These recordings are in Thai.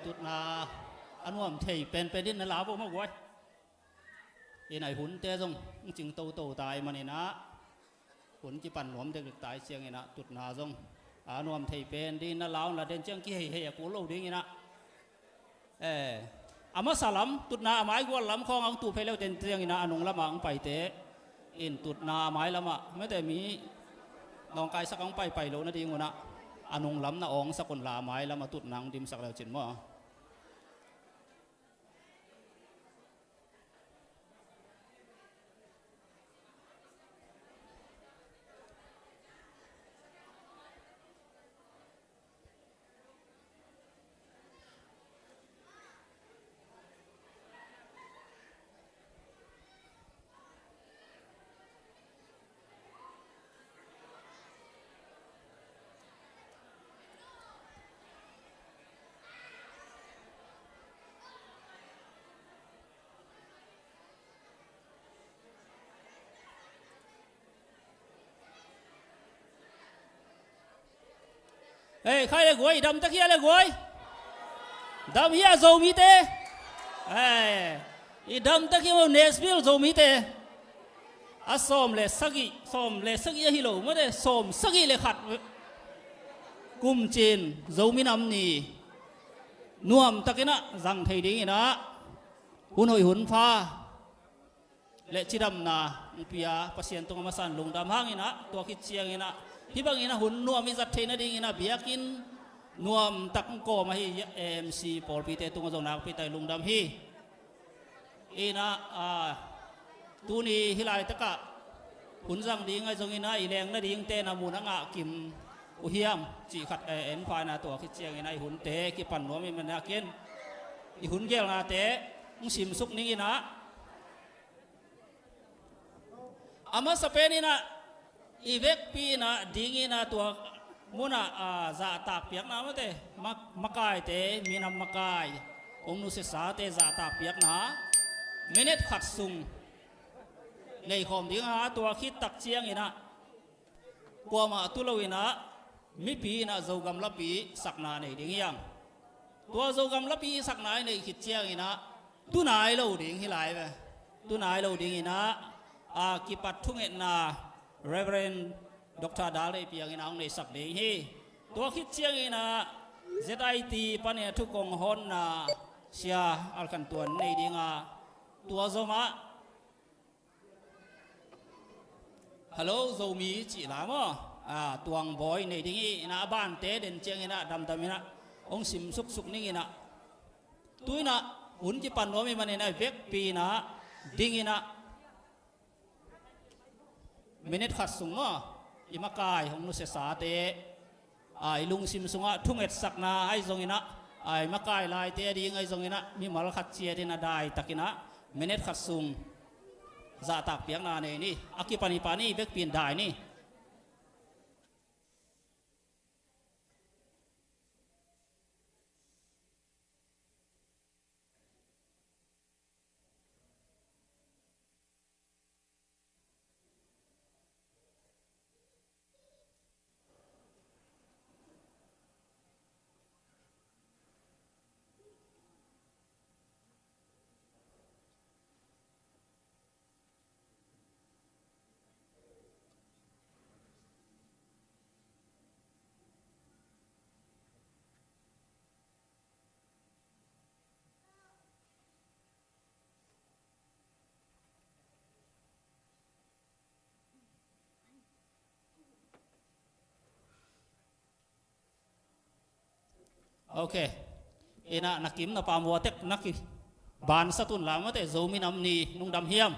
ตุนาอันว่ามันเทเป็นดินนั่นลาวพวกมันไว้อีไหนหุ่นเตะจงจึงโตตายมันนี่นะหุ่นจีปั่นหลวมเด็กตายเชียงนี่นะตุนาจงอันว่ามันเทเป็นดินนั่นลาวละเดินเชียงกี่เฮียกูเล่าดิ้งนี่นะอามาสลัมตุนาไม้กวนล้ำคลองเอาตูเพลแล้วเดินเชียงนี่นะอันงละมังไปเตะอินตุนาไม้ละมะไม่แต่มีน้องกายสักองไปโลนั่นเองวะนะอันงล้ำนะองสักคนลาไม้ละมาตุนางดิมสักแล้วจินมั้งใครเลยกวยดำตะเคียนเลยกวยดำเฮียโจมีเตอีดำตะเคียนเนสบิลโจมีเตอาสมเลสกี้ฮิโลไม่ได้สมสกี้เลยขัดกุมจีนโจมีน้ำนี่นวมตะกี้นะจังไทยดีนะหุ่นหอยหุ่นฟ้าเลจิดำนาพิยาพัศยันตรงมาสันลงดำห้างนะตัวคิดเชียงนะที่บางนะหุ่นนวมมิจัดเทนดิ้งนะเบียกินนวมตักโกมาให้MC ปอลปีเตตุงจงนักปีเตลุงดำฮีนะตูนี่ฮิลายตะกะหุ่นจังดิ้งไอ้จงนะอีแรงนะดิ้งเตนะมูนังะกิมอุฮิยมจีขัดไฟนะตัวคิดเชียงนะหุ่นเตกิปันนวมมันนักกินอีหุ่นเกลนะเตมุสิมสุกนี่นะอามาสเปนี่นะอีเวกปีนะดิ้งนะตัวมุนะจะตากเปียกน้ำเตะมักกายเตะมีน้ำมักกายองนุสิสาเตะจะตากเปียกน้ำเมเนตขัดซุงในคอมดิ้งตัวคิดตักเชียงนะกว่ามาตุลวินะมีปีนะโจกำลับปีสักนาในดิ้งยังตัวโจกำลับปีสักนาในคิดเชียงนะตุนายเราดิ้งที่ไหลไปตุนายเราดิ้งนะกิปัดทุ่งเอ็นนาReverend Dr. Dale piang ina ang nesak ding hi tua khit chiang ina ZIT pane thu kong hon na sia alkan tuan nei dinga tua zoma hello zomi chi la mo tuang boy nei ding hi na ban te den chiang ina dam ina ong sim suk ning ina tuina hun chi pan no mi mane na vek pi na ding ina minute khát sung mo imakai hong nu se sa te ai lung sim sunga thunget sakna ai zongina ai makai lai te ding ai zongina mi mal khat chia te na dai takina minute khát sung za tak piang na ne ni akipani pani bek pin dai niโอเคina nakim na pamuatek naki ban satun la mate zomi namni nung dam hiam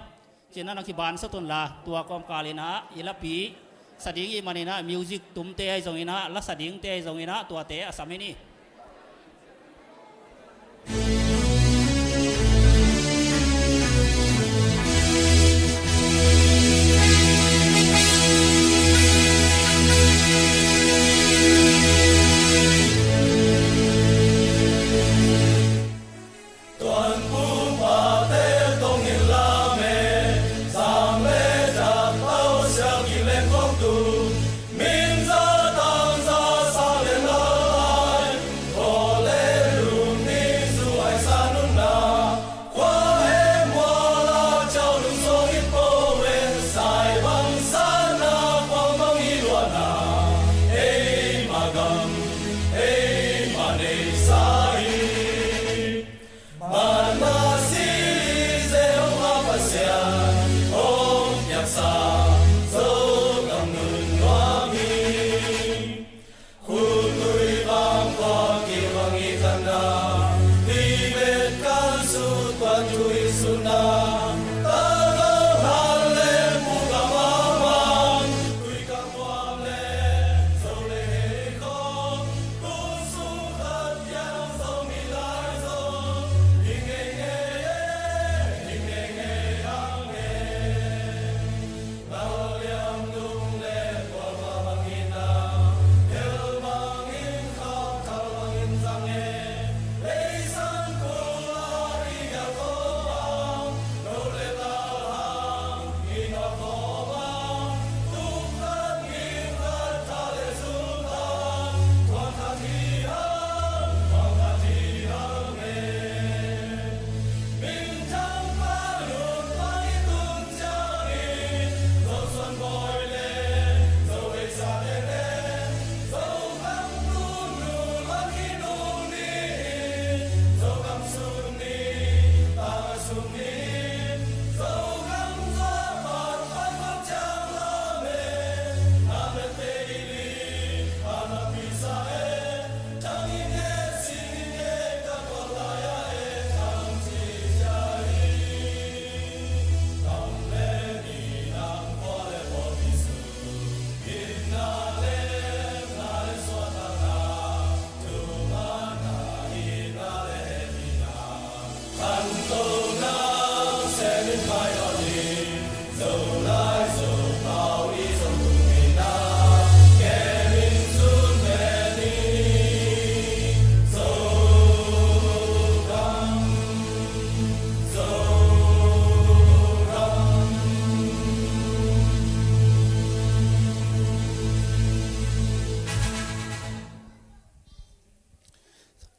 china naki ban satun la tua kom kalina ilapi sading i manina music tumte ai zongina la sading te ai zongina tua te asamini Hallelujah.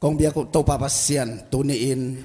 Kong biya ko to papasyan tuniin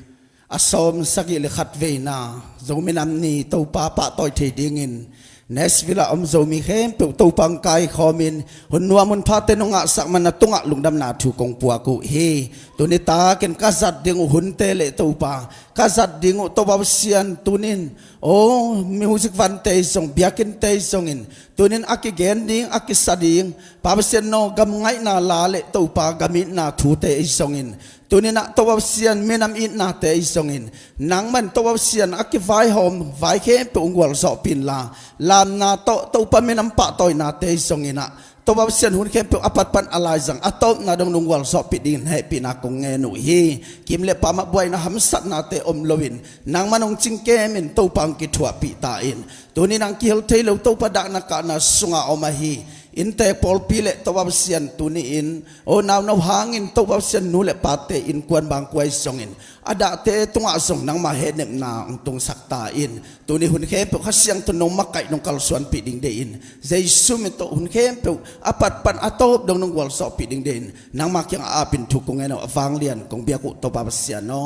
asom sagi lekhat veina zominam ni to papa toy thedingin Nesvila zomi khem pe to pangkai khomin hunwa mun phate nonga sakman tunga lungdam na thu kong puaku he tunita ken kazat ding hunte le to pa kazat ding to papasyan tunin o music vante song biakin te songin tunin akigen ding akisading papasyan no gam ngai na la le to pa gamit na thu te songin tunin na to papasyan menam in na te songin nang man to papasyan akivai hom vai khem pe ungwal so pin la lam na to pa menam pa toy na te songina to papasyan hun khem pe apat pan alajang atop na dong nungwal so pidin happy na kong nge nu hi kimle pa ma buai na hamsat na te om lowin nang manong chingke men to pang ki thua pi ta in tunin ang kihel thelo to pa da na ka na sunga omahi inte pol pile to papasyan tuniin o naw hangin to papasyan nule pate in kwan bang kwai songin ada te tunga song nang mahenem na tung sakta in tuni hun khem pe khasyang tunong makai nong kalsuan pi ding de in jesu me to hun khem pe apat pan atop dong nong wal so pi ding de in nang makyang apin thu kong eno awang lian kong bia ku to papasyan no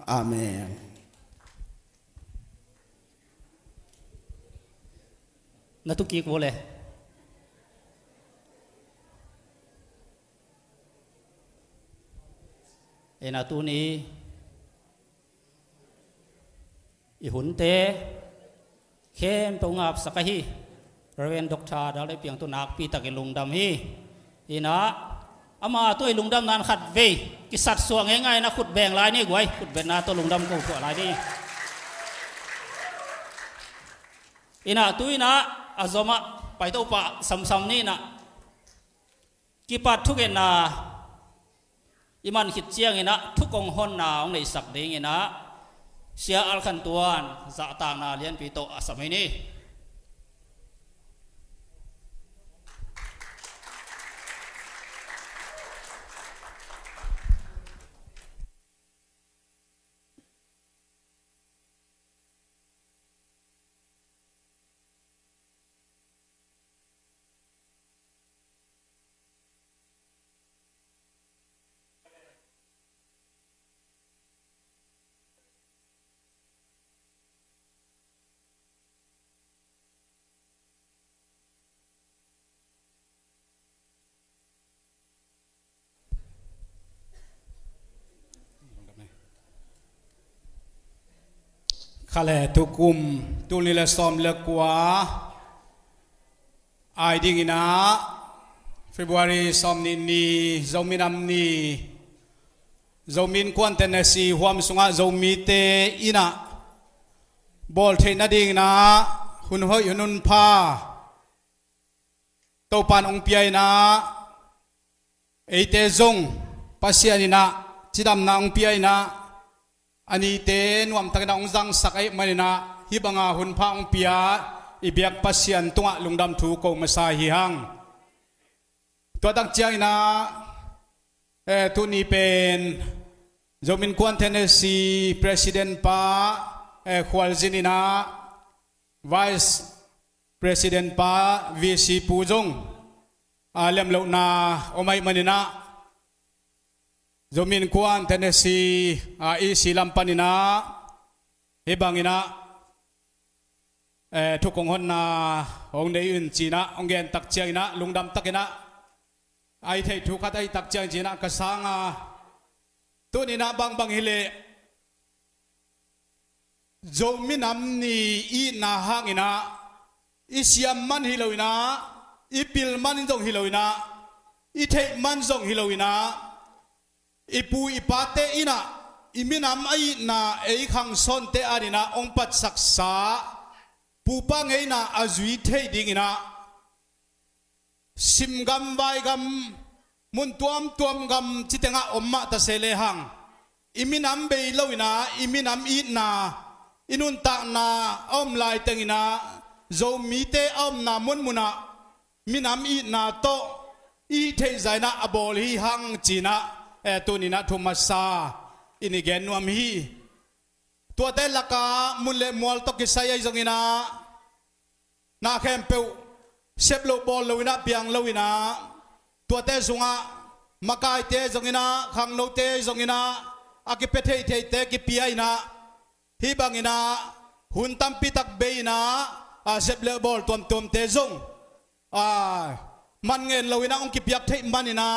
amen natuki ko le ena tu ni ihun te khem to ngap sakahi reven dokta dal piang tu nak pi tak lungdam hi ina ama tu lungdam nan khat ve ki sat suang ngai na khut beng lai ni gwai khut ben na to lungdam ko ko lai ni ina tu ina azoma pai to pa sam sam ni na ki pat thu gen na iman khit chiang ina thukong hon na ong nei sak ding ina sia al khan tuan za ta na lian pi to asamai ni khale tukum tunile som lekwa ai dingina February som ni zominam ni zomin kwan Tennessee huam sunga zomi te ina bol the na ding na hun hoi hunun pha to pan ong piai na eite zong pasianina chidam na ong piai na ani te nuam takna ong jang sakai manina hibanga hun pha ong pia ibiak pasian tunga lungdam thu ko masa hi hang to tak chiang na tu ni pen zomin kwan Tennessee president pa khwal zinina vice president pa VC puzong lem lo na omai manina zomin kwan Tennessee isilam panina hebangina thukong hon na ong nei un china ong gen tak chiang na lungdam takina ai thei thu khat ai tak chiang china ka sanga tu ni na bang bang hile zomin amni i na hangina isiam man hiloina ipil man jong hiloina i thei man jong hiloina ipu ipate ina iminam ai na ei khang son te arina ong pat saksa pupa ngei na azui thei dingina simgam vai gam mun tuam gam chitenga omma ta sele hang iminam be loina iminam i na inun ta na om lai tengina zo mi te om na mun muna minam i na to i thei zaina abol hi hang china tunina thumasa inigen nuam hi to te laka munle mol to kisaya jongina na khem pe seplo bol loina piang loina to te zunga makai te jongina khang no te jongina akipethei thei te ki piaina hi bangina hun tampi tak beina seple bol tom te zong man ngen loina ong ki piak thei manina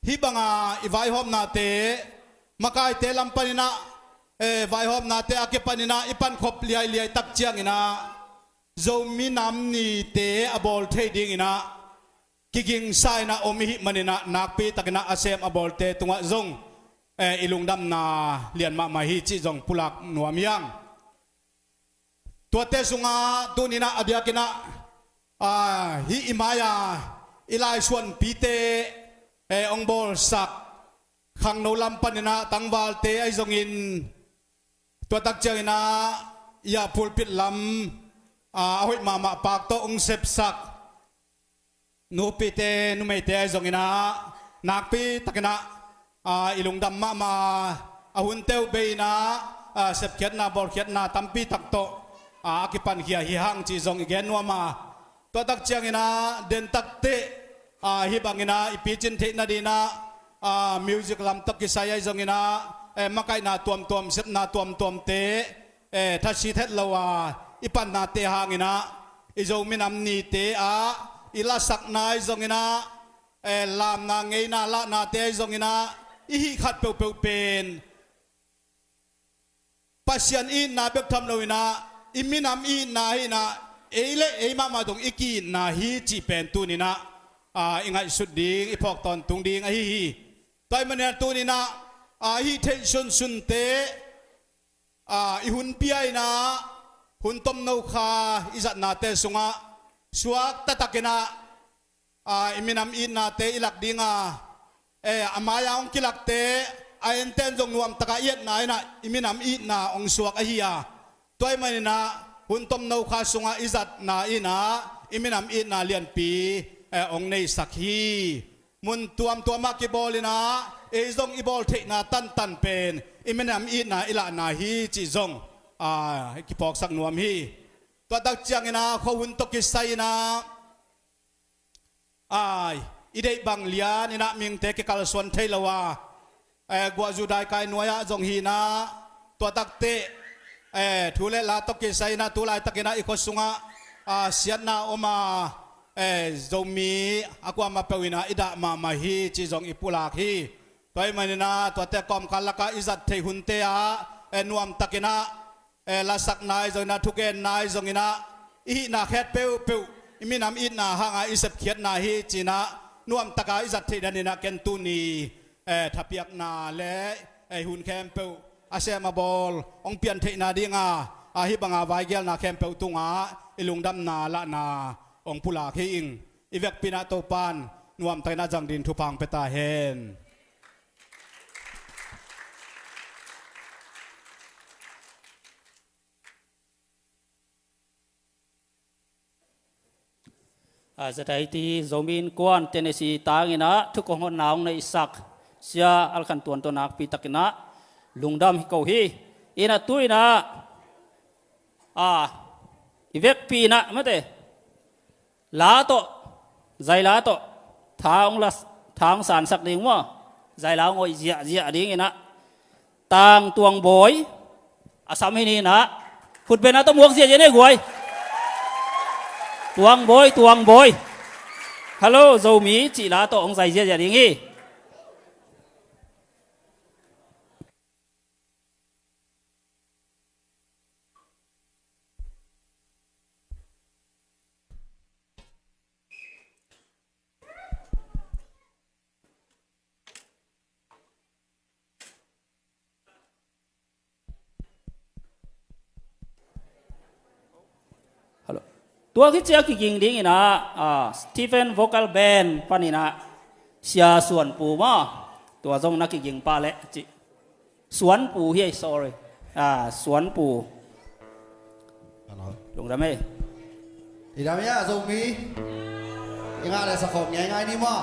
hi banga ivai hom na te makai te lampanina vai hom na te akipanina ipan khop liai tak chiangina zomi nam ni te abol thei ding ina kiging sai na omi manina nakpi takina asem abol te tunga zong ilungdam na lian ma hi chi zong pulak nuam yang tuate sunga tunina adiakina hi imaya ilai suan pite ong bol sak khang no lampanina tangwal te ai zongin tuatak changina ya pulpit lam ahoy mama pak to ong sep sak nu pite nu mai te ai zongina nakpi takina ilungdam ma ahun teu beina sep khiat na bol khiat na tampi tak to akipan hia hi hang chi zong igen nuama tuatak changina den tak te hi bangina ipichin the na dina music lam tak kisaya zongina makai na tuam sep na tuam te thashi thet lawa ipan na te hangina izo minam ni te ila sak na zongina lam na ngei na la na te zongina ihi khat pe pen pasian in na bek tham loina iminam in na hi na eile eima ma dong iki na hi chi pen tu ni na ingai sut ding ipok ton tung ding hi toy maner tu ni na hi tension sun te ihun piai na hun tom no kha izat na te sunga suak tatakena iminam in na te ilak dinga amaya ong kilak te aenten jong nuam taka yet na ina iminam in na ong suak ahia toy manina hun tom no kha sunga izat na ina iminam in na lian pi ong nei sakhi mun tuam ki bolina zong ibol the na tan pen imenam i na ila na hi chi zong ki pok sak nuam hi to dak chiang ina kho hun to ki sai na idei bang lian ina ming te ki kal son theilawa gwa ju dai kai noya zong hi na to dak te thule la to ki sai na tu lai takina i kho sunga sian na oma zomi akwa ma pewina ida ma hi chi zong ipulak hi toy manina to te kom kalaka izat thei hunte nuam takina la sak nai zona thuken nai zongina i na khet peu iminam i na hanga isep khiat na hi china nuam taka izat thei danina ken tu ni ทับเปียกนาและหุ่นแคมเปลอาเซมาบอลองเปลี่ยนเทนาดีงาฮิบังอาไวเกลนาแคมเปลตุงาอิลุงดำนาละนาองพุลาเคียงอีเวกปินาโตปานนวมไตนาจังดินทุพังเปตาเฮนจะได้ที่โจมินกวนเทนเนซีตางินะทุกคนนาวในสักเสียอัลคันตัวนตัวนักปีตักนะลุงดำฮิโกฮีอินะตุยนะอีเวกปีนะไม่ได้ลาโตใจลาโตทางสารสักดิ่งว่าใจลางอยเจียดิ่งนะต่างตวงบอยอาสามินีนะขุดเป็นนะต้องมวงเสียเจเน่กวยtuang boy hello dầu mí chị lá tổ ông dày ra đi nghiตัวที่เจ้ากิ่งดิ้งนะสตีเฟนโวคาลแบนด์ปานี่นะเสียส่วนปูมาตัวจงนักกิ่งปาเละจิสวนปูเฮ้ย sorry สวนปูลงได้ไหม thì đó nhá dùng mi nhưng ai là sạc hộp nhảy ngay đi mà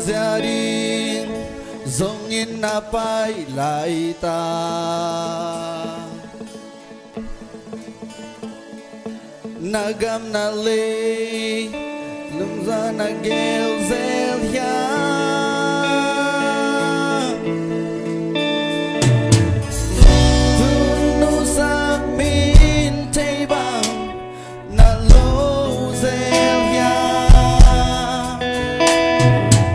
gia đình giống như na pai lại ta na gam na le lung ra na gel zel ya tu nu sa min tay bang na lo zel ya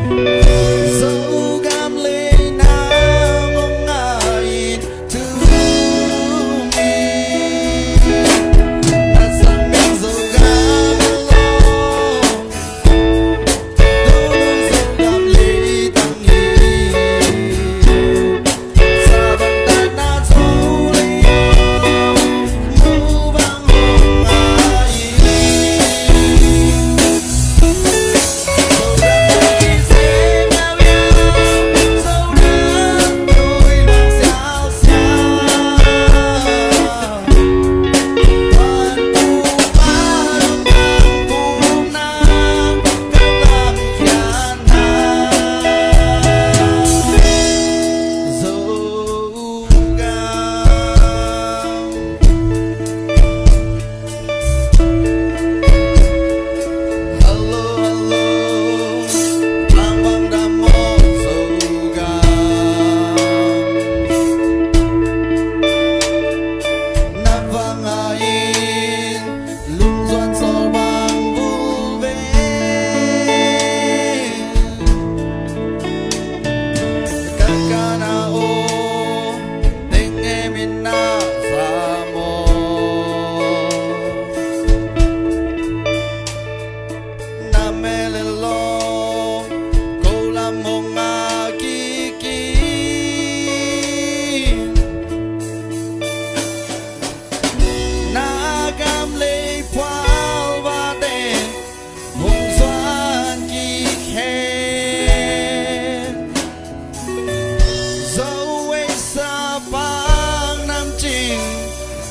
Hãy subscribe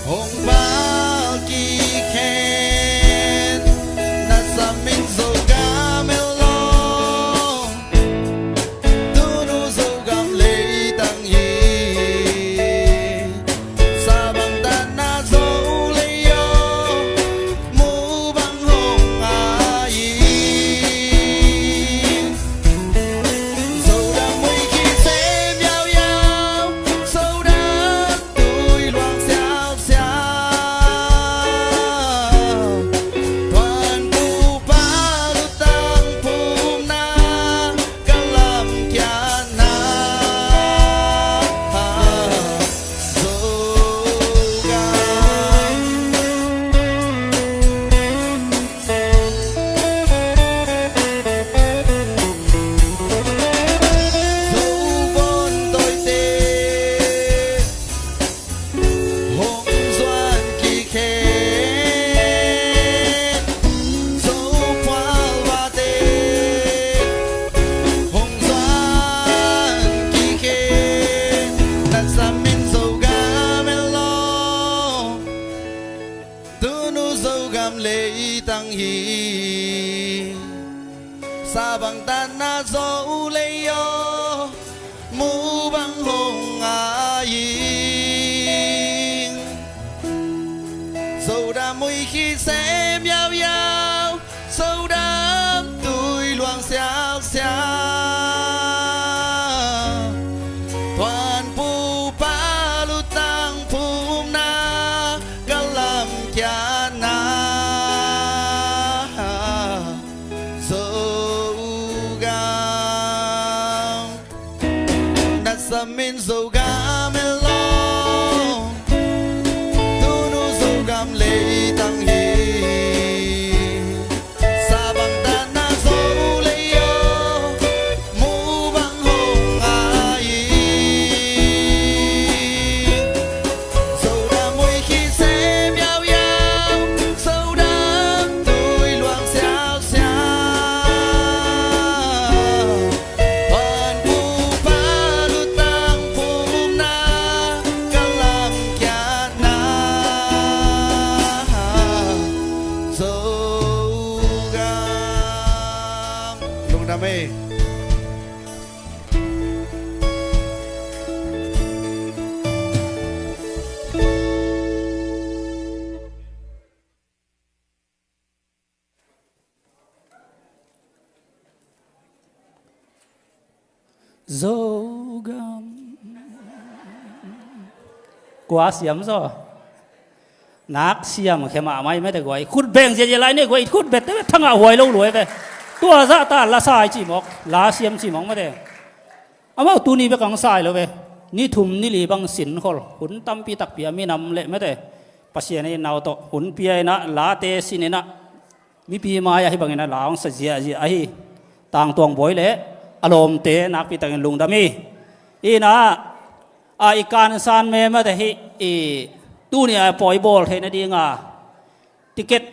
hong ba ki khen na sa min zo ga melo tu nu zo gam le tang yi sa bang ta na zo le yo mu bang hong a yi zo da mui khi se miao yao zo da tui loang xiao xiao toàn bu ba lu tang phum na ka lam kya na zo ga dấu vốn tôi tê hồng doan kỳ khen dấu khoa và tê hồng doan kỳ khen đặt ra mình dấu ga mê lo tu nu dấu gam lê tăng hi sa bằng ta na dấu lê yo mu bằng hồng a yin dấu đa mùi khi xem yao yao dấu đám tui loang xiao xiao toàn pu pa lu tang phum na ka lam kya na dấu gam đặt sa min dấu ga mê lo tu nu dấu gam lê tăng hi sa bằng ta na dấu lê yo mu bằng hồng a yi dấu đa mùi khi xem yao yao dấu đám tui loang xiao xiao toàn bu ba lu tang phum na ka lam kya na dấu gam lung đam mê dấu gam quá xiêm rồi nát xiêm khi mà mày mới được gọi khút bèn gì lại này gọi khút bẹt đấy thằng nào hoài lâu rồi vậy tua ra ta là sai chỉ mọc lá xiêm chỉ mọc mà đấy ama tu ni be kang sai lo ve ni thum ni li bang sin khol hun tam pi tak pi mi nam le me de pasien ni naw to hun pi na la te sin na mi pi ma ya hi bang na laung sa jia ji a hi tang tuang boi le alom te nak pi tang lung dami ina a ikan san me ma de hi e tu ni a poi bol the na di nga ticket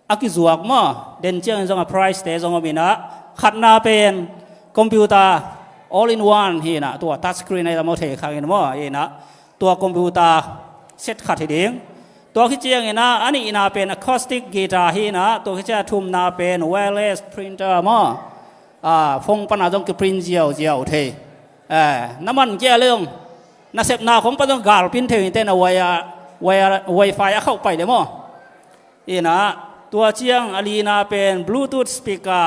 aki zuak ma den chang jong a price te jong mi na khat na pen computer all in one hi naตัว touch screen ในเราเทข้างนี้มั้งเอ็นะตัวคอมพิวเตอร์เซตขัดให้ดิ้งตัวที่เจียงเอ็นะอันนี้น่าเป็น acoustic guitar hiนะตัวที่จะทุ่มน่าเป็น wireless printer มั้งฟงปัญหาตรงกับปริ้นเจียวเทน้ำมันเกี่ยเรื่องน่าเสพนาของปัญหากาลพินเทนเต้นเอาไวไฟเข้าไปเลยมั้งเอ็นะตัวเจียงอันนี้น่าเป็น Bluetooth speaker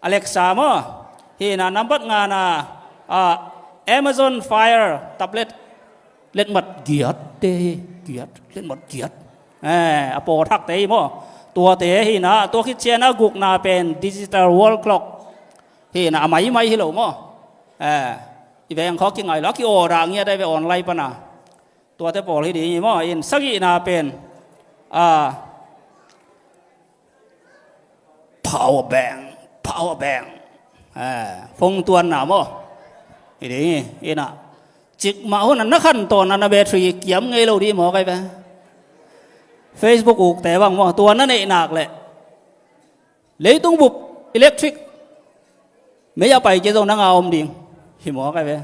Alexa มั้งฮีน่ะนับบัดงานAmazon Fire tablet เล่นหมดเกียรเล่นหมดเกียรอโปทักเตยมั้งตัวเตยฮีน่ะตัวคิดเชนะกุกน่ะเป็น Digital Wall Clock ฮีน่ะไม่ฮิโลมั้งอีเวงเขาคิดไงแล้วคิดโอร่างเงี้ยได้ไปออนไลน์ปะนะตัวเตยบอกให้ดีมั้งอินสักอีน่ะเป็น power bank phong tuần nào mò thì đấy yên à chích mạo nó khăn tồn nó battery kiếm ngay lâu đi mò cái vậy Facebook ục té bằng mò tuần nó nệ nạc lệ lấy tung bục electric mấy giờ bảy chế dầu năng ao ôm điện thì mò cái vậy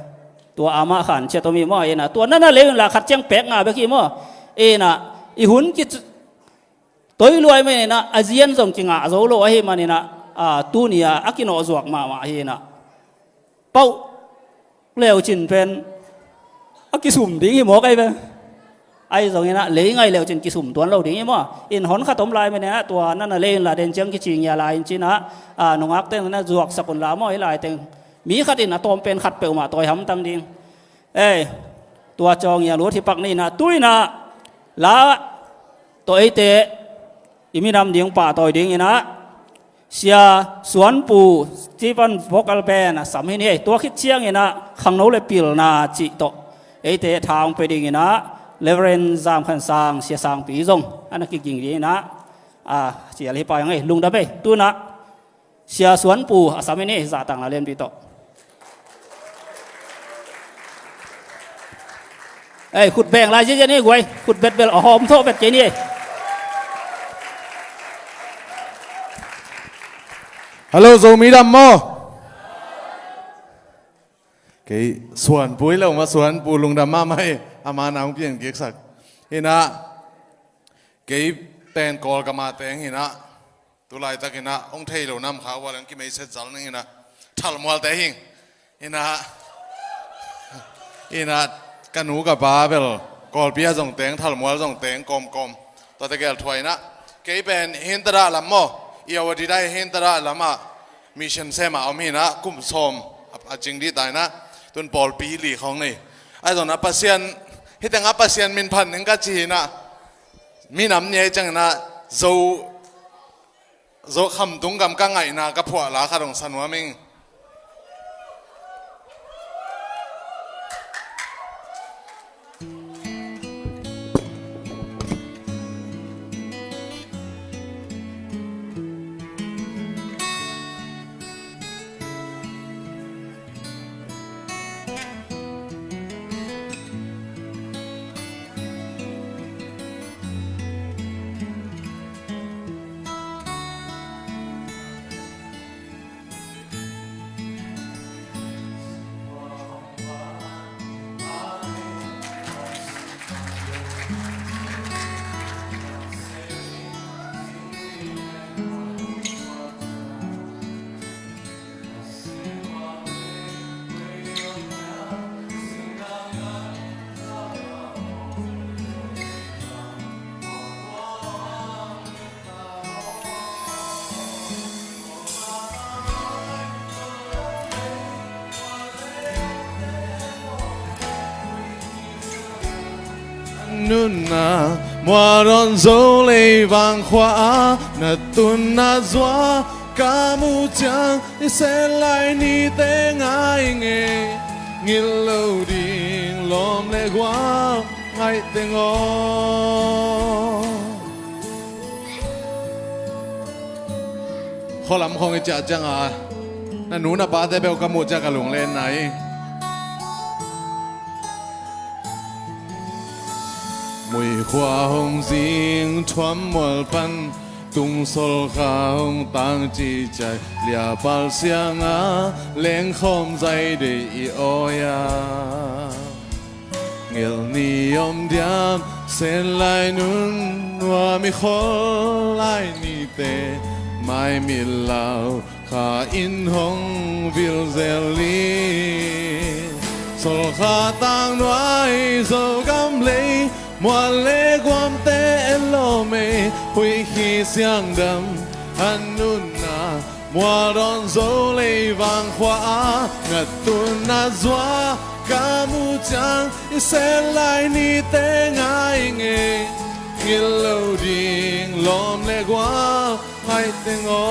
ตัวอามาขันเชตมีมั่วเองนะตัวนั้นน่ะเลยละขัดเจียงแปลกงาไปขี้มั่วเองนะอีหุ่นกิตัวรวยไม่เนี่ยนะอาเซียนส่งจริงอ่ะโซโลไอ้มันเนี่ยนะตัวนี้อากิโนจวกมาเองนะเป้าเลี้ยวจินเป็นอากิสุ่มดิ้งหมอไอ้เป็นไอ้ตรงนี้นะเลยไงเลี้ยวจินกิสุ่มตัวเราดิ้งมั่วอินหอนขัดต้มลายไม่เนี่ยตัวนั้นน่ะเลยละเดินเจียงกิจิงยาลายจินนะนงอักเต้นนะจวกสกุลลามั่วไอ้ลายเต็งมีขัดอินนะตอมเป็นขัดเปลวมาตัวหำตั้งดิ้งตัวจองอย่างรู้ที่ปักนี่นะตุ้ยนะละตัวไอเตะอิมินำเดียงป่าต่อยเดียงนะเสียสวนปูที่เป็นพกอัลเบนนะสามีนี่ตัวคิดเชียงนะขังโนเลปิลนาจิโตไอเตะทางไปเดียงนะเลเวรนซามขันซางเสียสางปีจงอันนั้นกิจริงดีนะเสียอะไรไปยังไงลุงดับเบ้ตัวนะเสียสวนปูสามีนี่จะต่างละเล่นปีโตขุดแบ่งลายเจนี่ไว้ขุดเบ็ดเบลหอมโทเบ็ดเจนี่ฮัลโหลโซมีดำมอเกี่ยส่วนปุ้ยเรามาส่วนปูลุงดำมาไม่อามาน้ำเปลี่ยนเกี่ยสักเห็นนะเกี่ยเต้นกอลกับมาเต้นเห็นนะตัวลายตะกินนะองเทยเรานำเขาว่าเรื่องกิไม่เสร็จจัลนึงเห็นนะทัลมัวเตหิงเห็นนะกันหนูกับปลาเปล่ากอลเปียส่งเต้นทัลมัวส่งเต้นกลมตัวตะเกียบถวยนะเกี่ยเป็นเห็นตระลำมอเอียวดีได้เห็นตระละมามิชชั่นเซมาเอามีนะกุมสมจริงดีตายนะตุนปอลปีหลีของนี่ไอ้ตอนนั้นปัสเซียนเห็นแต่งับปัสเซียนมินพันหนึ่งก็จีนะมีน้ำเนี่ยจังนะโจคำตุงกำกังไงนะกับผัวลาขาดงสันวามิงนุ่นนะมัวร้อนโจเลยบางขวานาตุนนาจัวกามูจังเสลายนี่เตงไงเงงิลโลดิงลมเลกว่าไงเตงอขอลำคงจะจังนั่นหนูน่ะป้าแต่เบลกามูจะกะหลงเล่นไหนมวยขวาหงสิงทวมมวลพันตุงโซลขาวตั้งจีใจเลียบาลเสียงเลี้ยงคมใจได้อีโอยาเงลนิยมเดียมเส้นลายนุ่นว่ามีคนลายนี่เตไม่มีเหล่าขาอินหงวิลเซลีโซลขาตั้งไว้โซกำเลยมัวเล่ความเตะโลเมหุยขี้เสียงดำอันนุ่นนะมัวร้อนโซเลยบางขวางัดตุนนาจัวกามูจังเสลายนี่เตะง่ายเงงิลโลดิงลมเล่กว่าไงเตงอ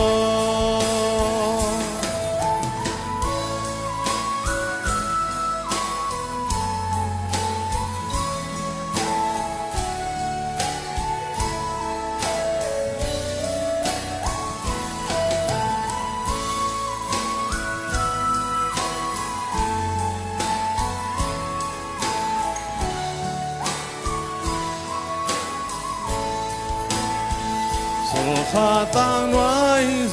ข้าตั้งไว้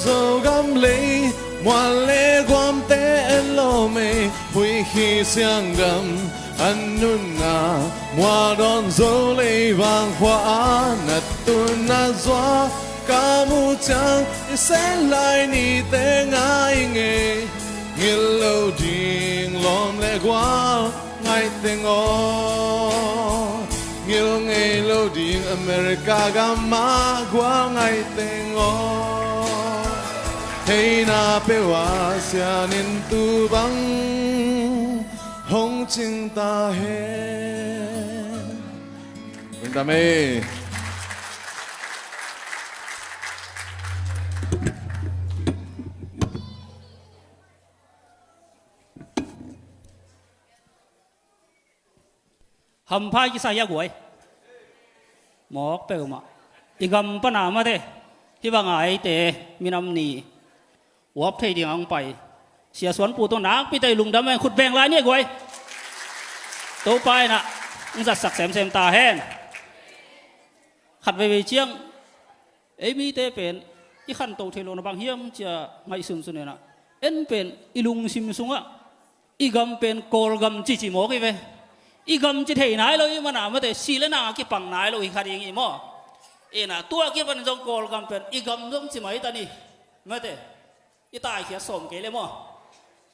โซกำเลยมัวเล่ความเตะโล me hui khi xiang gam an nun na mua đón dấu lấy vàng hoa nát tu na doa ca mu chang sẽ lại ni te ngai nghe nghe lâu ding lom le qua ngai te ngó nghe nghe lâu ding America gamma qua ngai te ngó hey na pe wa sia nin tu bang hong ching ta he ta mê hầm phai cái sai ya quậy mọc bèo mà igam pa na ma thế hi bang ai te minam ni wap thei ding ang pai sia suan pu to nak pi tai lung dam en khut beng lai ni quậy to pai na ung giặt sặc xem ta hen khát về chiang ấy mi te pen i khan to thelo na bang hiam cha ngai sum su ne na en pen ilung sim sunga igam pen kol gam chi mo ke ve igam chi thei nai lo i mana ma te si le na ki pang nai lo i khari ngi mo e na tua ki ban jong kol gam pen igam jong chi mai ta ni ma te i tai khia som ke le mo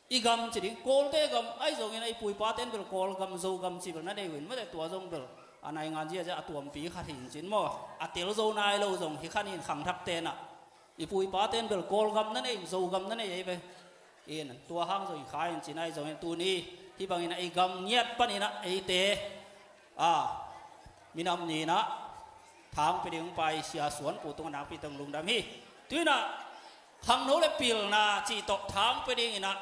igam chi ding kol te gam ai jong in ai pui pa ten bel kol gam zo gam chi bel na dei win ma te tua jong bel anai ngan ji ja atuam pi kha hin chin mo atel zo nai lo jong hi khan in khang thak te na i pui pa ten bel kol gam na nei zo gam na nei ai ve in tua hang zo i khai in chin ai jong in tu ni hi bang in ai gam nyat pan ina ai te minam ni na thang pe ding pai sia suan pu tong na pi tong lung dam hi tuina khang no le pil na chi tok thang pe ding ina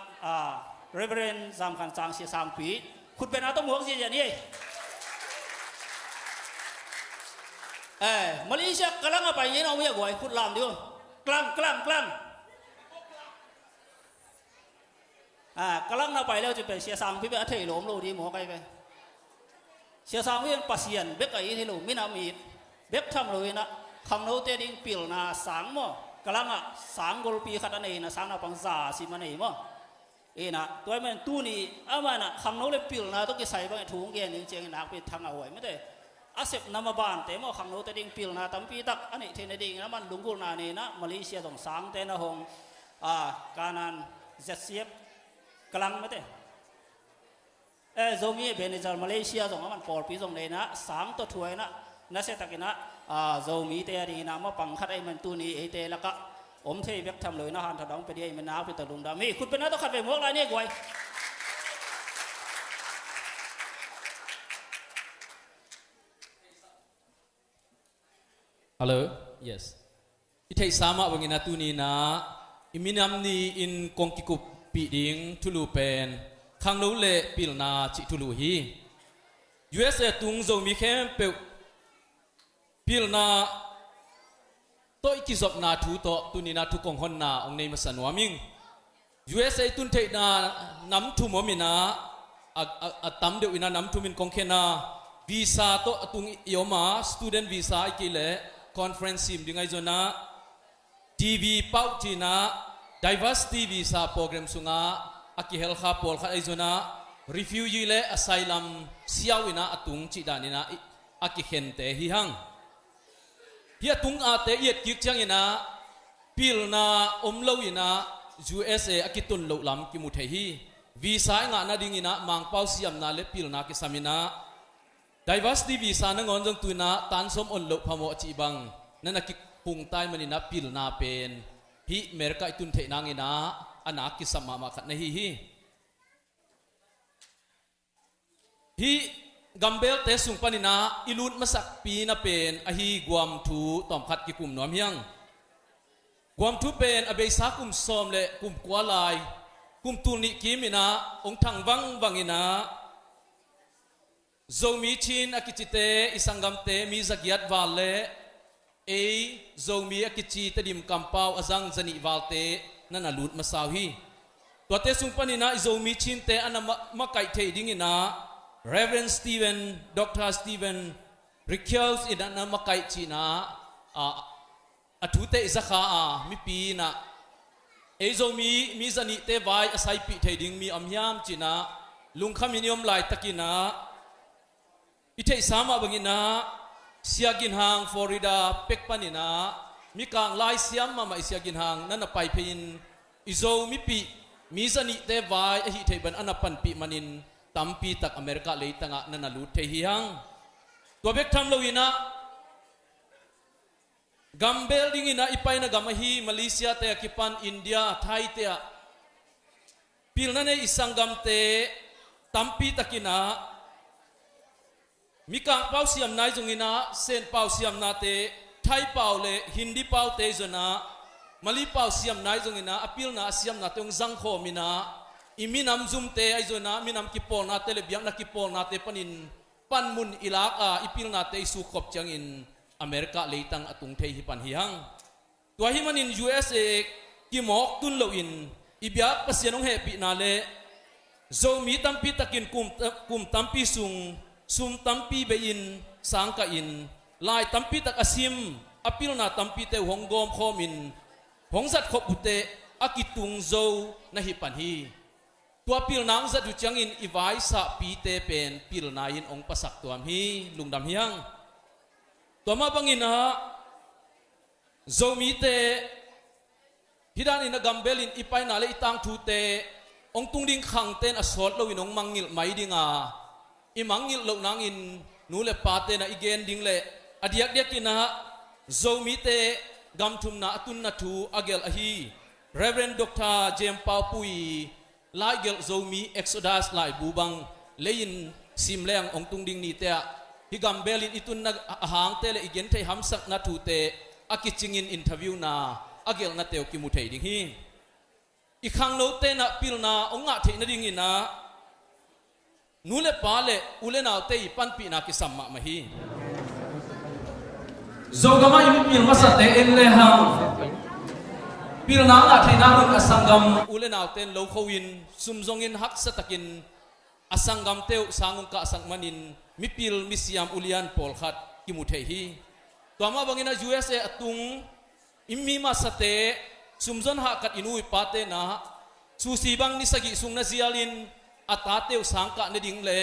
reverend zam khan chang sia sang pi khut pe na tong huang ji ja ni Malaysia kalang apa ini orang yang goi khut lam dia klang kalang na pai leoจะเป็นเสียสังพี่ไปอัฐิหลมโลดีหมอไกไปเสียสังพี่เป็นปัสยันเบกไอ้ที่หลมไม่นามีดเบกทำเลยนะคำโน้ตเดิ้งปิลนาสังหมอกำลังสังกอลปีขัดอันนี้นะสังนาปังซาสิมันนี่หมอนะตัวมันตู้นี้อามันนะคำโน้ตเลยปิลนาต้องกิใส่บางถุงเงี้ยนี่เจงนักไปทางเอาไว้ไม่ได้อาเซบนามบานแต่หมอคำโน้ตเดิ้งปิลนาตั้มปีตักอันนี้เทนดิ้งนะมันลุงกุลนานี่นะมาเลเซียต้องสังแต่นะฮงการนั้นเจ็ดเสียบกลางไม่ได้โจมีเบนจาร์มาเลเซียส่งมันปอร์ปีส่งเลยนะสังตัวถวยนะนั่นเสร็จตะกี้นะโจมีเตะดีนะมาปังขัดไอ้มันตัวนี้ไอ้เตะแล้วก็อมเทเบกทำเลยนะฮันถดองไปดีไอ้มันน้าไปตะลุงดามีคุณเป็นนักต้องขัดไปหมวกอะไรเนี่ยกวยฮัลโหล yes ที่ไทยสามารถว่าไงนะตัวนี้นะอิมินามนีอินกงกิกุปีดิงทุลูเป็นขังโนเลปิลนาจิทุลูฮี USA ตุงโจมีเข้มเปปิลนาโตอิกิจบนาทูโตตุนีนาทุกองคนนาองในมัสนวามิง USA ตุนเทนาน้ำทุมมินาตั้มเดียวอินาน้ำทุมินกองเขนาวีซ่าโตตุงยอมา student visa อีกิเลคอนเฟรนซิมดิงไงจนะทีวีเป้าจีนา diversity visa program sunga aki helkha pol kha aizona refugee le asylum siawina atung chi danina aki khente hi hang hi atung ate yet kik changina pilna omloina USA aki tun lo lam ki mu the hi visa nga na dingina mang pau siam na le pilna ki samina diversity visa na ngon jong tuina tan som on lo phamo chi bang nana ki pung tai manina pilna pen hi Amerika itun the nangina anak ki sama ma khat na hi gambel te sung panina ilut masak pi na pen ahi guam thu tom khat ki kum nom hiang guam thu pen abei sa kum som le kum kwalai kum tulni kimina ong thang wangina zomi chin akichite isangam te mi zagiat wale zomi akichi tadim kampau azang zani walte nana lut masawi to te sung panina zomi chin te ana makai the dingina Reverend Stephen Dr. Stephen Rickels idana makai china atute izakha mi pi na zo mi zani te vai asai pi thei ding mi amhiam china lungkhaminium lai takina ithei sama bangina siagin hang Florida pekpanina mi kang lai siam mama siagin hang nana pai phein izo mi pi mi zani te vai a hi thei ban anapan pi manin tampi tak America leitanga nana lut thei hiang to bek tham loina gambel dingina ipai na gamahi Malaysia te akipan India Thai te pilna ne isangam te tampi takina mika pau siam nai jungina sen pau siam na te Thai pau le Hindi pau te jona Mali pau siam nai jungina apil na siam na tong jang kho mina iminam zum te ai jona minam ki pol na te le biang na ki pol na te panin panmun ilaka ipil na te su khop changin America leitang atung thei hi pan hiang tua hi manin USA ki mok tun lo in ibya pasianong he pi na le zo mi tampi takin kum tampi sum tampi be in sangka in lai tampi tak asim apil na tampi te honggom khomin hongzat khop ute akitung zo na hi pan hi tua pil nang za du changin iwai sa pi te pen pil na in ong pasak tuam hi lungdam hiang toma bangina zomi te hidan ina gambelin ipai na le itang thu te ong tung ding khang ten asol lo inong mangil mai dinga i mangil lo nang in nu le pa te na igen ding le adiak diak ina zomi te gam thum na atun na thu agel ahi Reverend Dr. Jem Pau Pui lai gel zomi Exodus lai bubang lein simleng ong tung ding ni te hi gambelin itun na ahang te le igen thei hamsak na thu te akichingin interview na agel na teo ki mu thei ding hi i khang no te na pil na onga thei na ding ina nu le pa le ule naw te pan pi na ki samma ma hi zogama im pil masa te en le hang pil na nga thei na nun asangam ule naw ten lo khowin sumzongin hak satakin asangam teu sangung ka sangmanin mipil misiam ulian pol khat kimuthei hi toma bangina USA atung immi masate sumzon ha kat inui pate na susi bang ni sagi sung na zialin atateu sangka ne ding le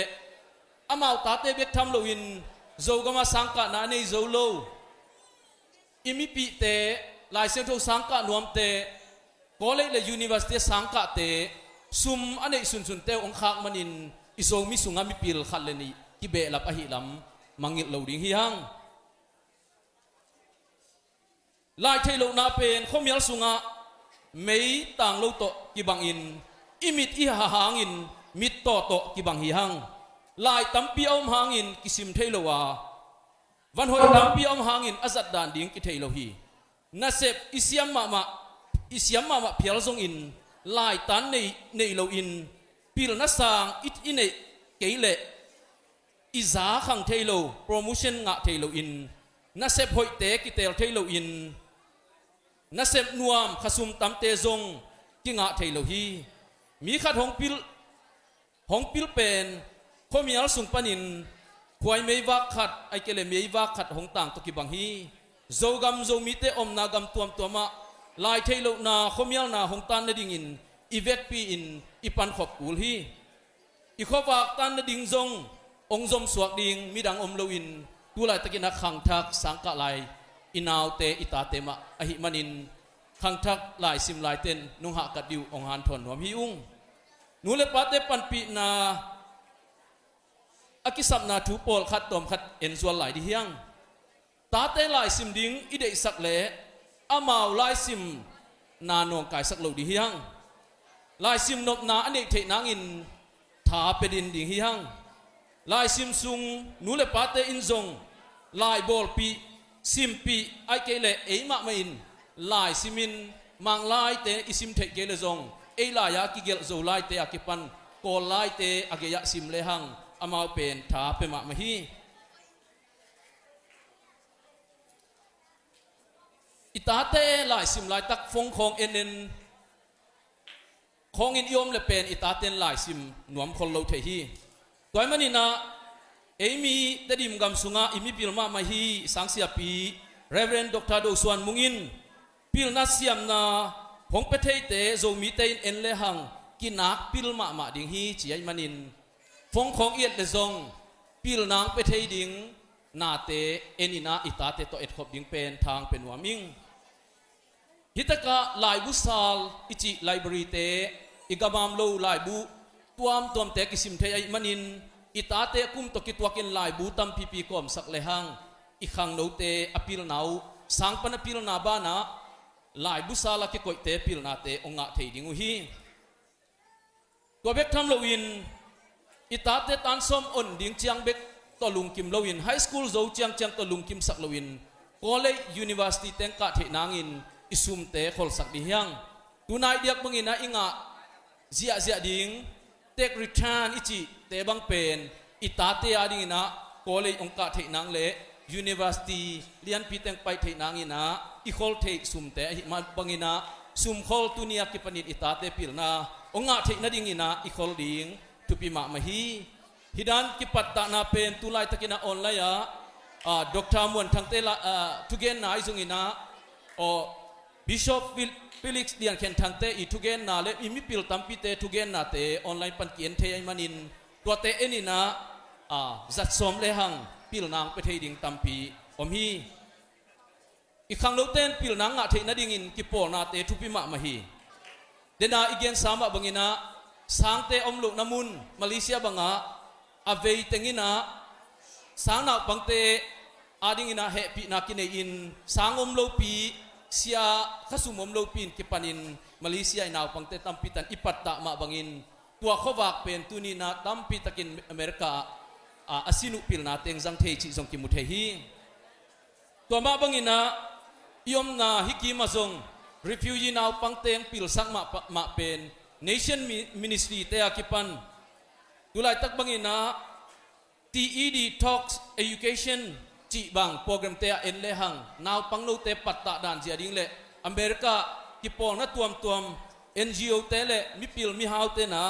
amau tate bek tham loin zogama sangka na nei zolo imi pi te lai sen tho sangka nuam te college le university sangka te sum ane sun sun te ong khak manin isong mi sunga mi pil khat le ni ki be lap a hi lam mangil lo ding hi hang lai thei lo na pen khomial sunga mei tang lo to ki bang in imit i ha hang in mit to ki bang hi hang lai tampi om hang in kisim thei lo wa van hoi tampi om hang in azat dan ding ki thei lo hi na sep isiam ma phial zong in lai tan nei lo in pil na sang it ine keile iza khang thailo promotion nga thailo in na sep hoi te ki tel thailo in na sep nuam khasum tamte zong ki nga thailo hi mi khat hong pil pen khomial sung panin khwai mei wa khat ai kele mei wa khat hong tang to ki bang hi zogam zomi te om na gam tuam tuama lai thailo na khomial na hong tan na ding in ivet pi in ipan khop ul hi i khowak tan na ding zong ong zom suak ding midang om loin tu lai takina khang thak sangka lai inaw te ita te ma ahi manin khang thak lai sim lai ten nung ha kat diu ong han thon nom hi ung nu le pa te pan pi na akisap na thu pol khat tom khat enzual lai di hiang ta te lai sim ding ide sak le amau lai sim na nong kai sak lo di hiang lai sim nop na ane thei nang in tha pedin ding hiang lai sim sung nu le pa te in zong lai bol pi sim pi ai ke le ei ma ma in lai simin mang lai te isim thei ke le zong ei la ya ki gel zo lai te akipan kol lai te ageya sim le hang amau pen tha pe ma ma hi itate lai sim lai tak phong khong enen khong in yom le pen itaten lai sim nuam khol lo the hi toy manina emi tadim gam sunga imi pilma ma hi sangsia pi Reverend Dr. Do Suan Mungin pil na siam na หงประเทศเตโจมีเตนเอ็นเลหังกินักปิลมาดิ่งฮีจีไอมันินฟงของเอียดเลซงปิลนางประเทศดิ่งนาเตเอ็นินาอิตาเตโตเอ็ดขบดิ่งเป็นทางเป็นวามิงฮิตกะลายบุษาลอิจิไลบรีเตอิกาบามโลลายบุตัวมเตกิสิมเทไอมันินอิตาเตกุมตกิตวกินลายบุตัมพีพีกอมสักเลหังอีขังโนเตอปิลนาวสังปนอปิลนาบานะลายบุษาลกิโกเตปิลนาเตองะเทดิงอุฮีตัวเบกทำโลวินอิตาเตตันสมอนดิ่งเจียงเบกตลุงกิมโลวินไฮสคูลโจเจียงตลุงกิมสักโลวินคอลเลจยูนิเวอร์ซิตี้เต็งกะเทนางอินอิสุมเตขอลสักดิยังตัวนายเดียกบังอินะอิงะเจียดิ่งเทคริชานอิจิเตบังเป็นอิตาเตอาดิ่งนะคอลเลจองกะเทนางเลยูนิเวอร์ซิตี้เรียนปีเต็งไปเทนางอินะอีขอลเทสุมเตหิมาบังอินะสุมขอลตุเนียกิปนิดอิตาเตปิลนาองะเทนดิ่งอินะอีขอลดิ่งทุปิมาฮีฮิดันกิปัตตานาเป็นตุไลตะกินาออนไลน์ด็อกเตอร์มวนทั้งเตละทุเกนนาอิซุงินะบิชอปฟิลิกซ์เดียนเคนทั้งเตอีทุเกนนาเลอิมิปิลตัมปิเตทุเกนนาเตออนไลน์ปันเกียนเทยมันินตัวเตเอนินะจัดสมเลหังปิลนางไปเทดิงตัมปีอมฮีอีกครั้งเราเต้นปิลนางอะเทนดิ่งอินกิปอนาเตทุปิมาฮีเดนาอีเกนสามะบังอินะสังเตอมลุกนามุนมาเลเซียบังอะอเวย์เตงินะสังนักบังเตอาดิงินะเฮปีนักกินอินสังอมโลปีเสียขสุมอมโลปีนกิปันินมาเลเซียนาวบังเตตัมปิตันอิปัตตะมาบังอินตัวขวักเป็นตุนีนาตัมปิตะกินอเมริกาอาซินุปิลนาเตงจังเทจิจงกิมุเทฮีตัวมาบังอินะยมนาฮิกิมาจงรีฟิวจีนาวบังเตงปิลสักมาเป็น Nation Ministry เตอากิปันตุลายตักบังอินะ TED Talks Education จีบังโปรแกรมเตอเอ็นเลหังนาวปังโนเตปัตตะดานเจียดิงเลอเมริกากิปองนัตวม NGO เตเลมิปิลมิฮาวเตนะ